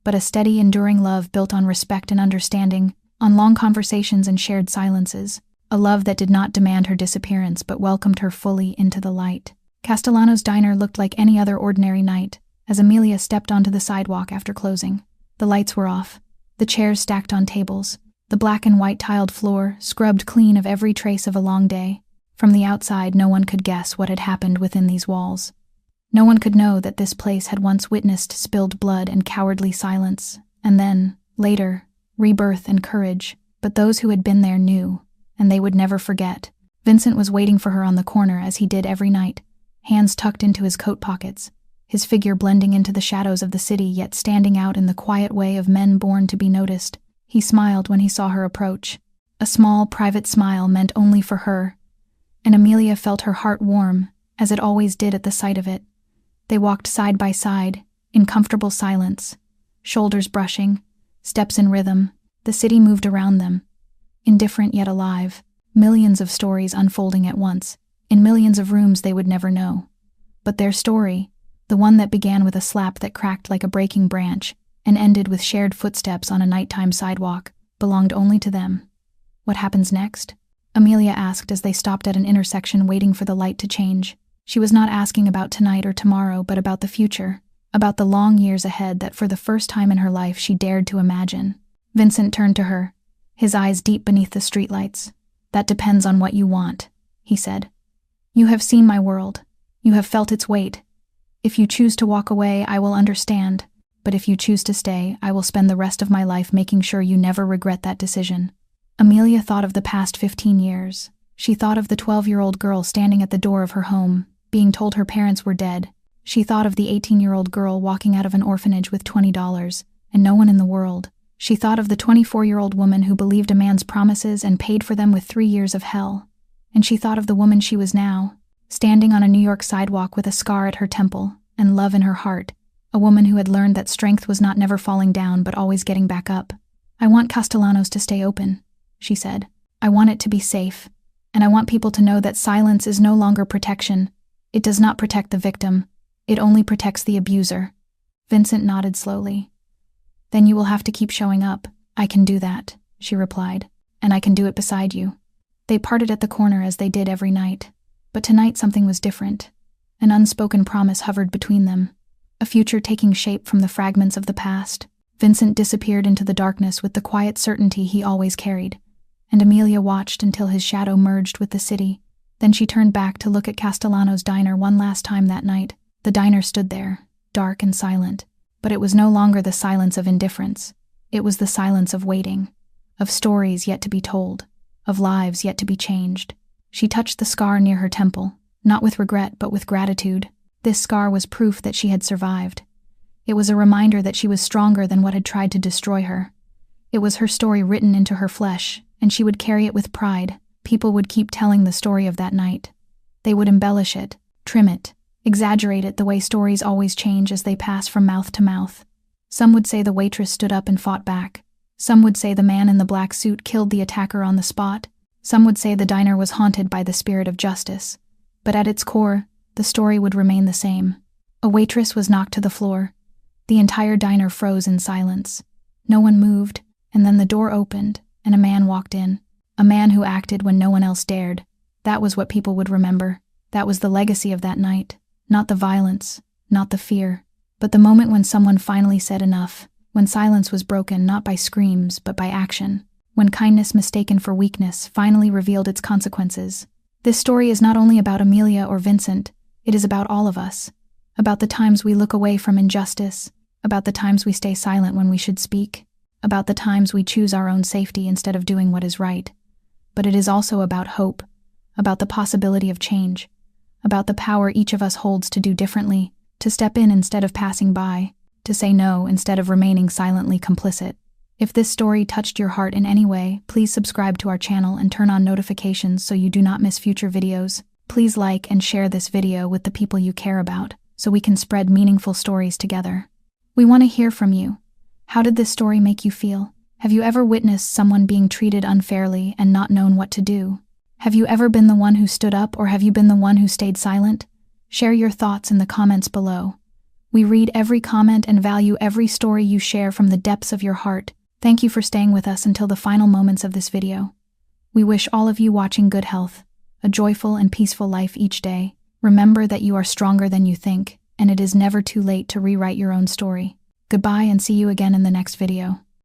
Speaker 1: but a steady, enduring love built on respect and understanding, on long conversations and shared silences. A love that did not demand her disappearance but welcomed her fully into the light. Castellano's diner looked like any other ordinary night as Amelia stepped onto the sidewalk after closing. The lights were off, the chairs stacked on tables, the black and white tiled floor scrubbed clean of every trace of a long day. From the outside, no one could guess what had happened within these walls. No one could know that this place had once witnessed spilled blood and cowardly silence, And then, later, rebirth and courage. But those who had been there knew, and they would never forget. Vincent was waiting for her on the corner as he did every night, hands tucked into his coat pockets, his figure blending into the shadows of the city yet standing out in the quiet way of men born to be noticed. He smiled when he saw her approach. A small, private smile meant only for her, and Amelia felt her heart warm, as it always did at the sight of it. They walked side by side, in comfortable silence, shoulders brushing, steps in rhythm. The city moved around them, indifferent yet alive, millions of stories unfolding at once, in millions of rooms they would never know. But their story, the one that began with a slap that cracked like a breaking branch and ended with shared footsteps on a nighttime sidewalk, belonged only to them. What happens next? Amelia asked as they stopped at an intersection waiting for the light to change. She was not asking about tonight or tomorrow, but about the future, about the long years ahead that for the first time in her life she dared to imagine. Vincent turned to her, his eyes deep beneath the streetlights. "That depends on what you want," he said. "You have seen my world. You have felt its weight. If you choose to walk away, I will understand. But if you choose to stay, I will spend the rest of my life making sure you never regret that decision." Amelia thought of the past 15 years. She thought of the 12-year-old girl standing at the door of her home, being told her parents were dead. She thought of the 18-year-old girl walking out of an orphanage with $20, and no one in the world. She thought of the 24-year-old woman who believed a man's promises and paid for them with 3 years of hell. And she thought of the woman she was now, standing on a New York sidewalk with a scar at her temple and love in her heart, a woman who had learned that strength was not never falling down but always getting back up. "I want Castellanos to stay open," she said. "I want it to be safe, and I want people to know that silence is no longer protection. It does not protect the victim. It only protects the abuser." Vincent nodded slowly. "Then you will have to keep showing up." "I can do that," she replied, "and I can do it beside you." They parted at the corner as they did every night. But tonight something was different. An unspoken promise hovered between them, a future taking shape from the fragments of the past. Vincent disappeared into the darkness with the quiet certainty he always carried, and Amelia watched until his shadow merged with the city. Then she turned back to look at Castellano's diner one last time that night. The diner stood there, dark and silent. But it was no longer the silence of indifference. It was the silence of waiting, of stories yet to be told, of lives yet to be changed. She touched the scar near her temple, not with regret but with gratitude. This scar was proof that she had survived. It was a reminder that she was stronger than what had tried to destroy her. It was her story written into her flesh, and she would carry it with pride. People would keep telling the story of that night. They would embellish it, trim it, exaggerate it the way stories always change as they pass from mouth to mouth. Some would say the waitress stood up and fought back. Some would say the man in the black suit killed the attacker on the spot. Some would say the diner was haunted by the spirit of justice. But at its core, the story would remain the same. A waitress was knocked to the floor. The entire diner froze in silence. No one moved, and then the door opened, and a man walked in. A man who acted when no one else dared. That was what people would remember. That was the legacy of that night. Not the violence, not the fear, but the moment when someone finally said enough, when silence was broken not by screams but by action, when kindness mistaken for weakness finally revealed its consequences. This story is not only about Amelia or Vincent, it is about all of us, about the times we look away from injustice, about the times we stay silent when we should speak, about the times we choose our own safety instead of doing what is right. But it is also about hope, about the possibility of change, about the power each of us holds to do differently, to step in instead of passing by, to say no instead of remaining silently complicit. If this story touched your heart in any way, please subscribe to our channel and turn on notifications so you do not miss future videos. Please like and share this video with the people you care about, so we can spread meaningful stories together. We want to hear from you. How did this story make you feel? Have you ever witnessed someone being treated unfairly and not known what to do? Have you ever been the one who stood up, or have you been the one who stayed silent? Share your thoughts in the comments below. We read every comment and value every story you share from the depths of your heart. Thank you for staying with us until the final moments of this video. We wish all of you watching good health, a joyful and peaceful life each day. Remember that you are stronger than you think, and it is never too late to rewrite your own story. Goodbye and see you again in the next video.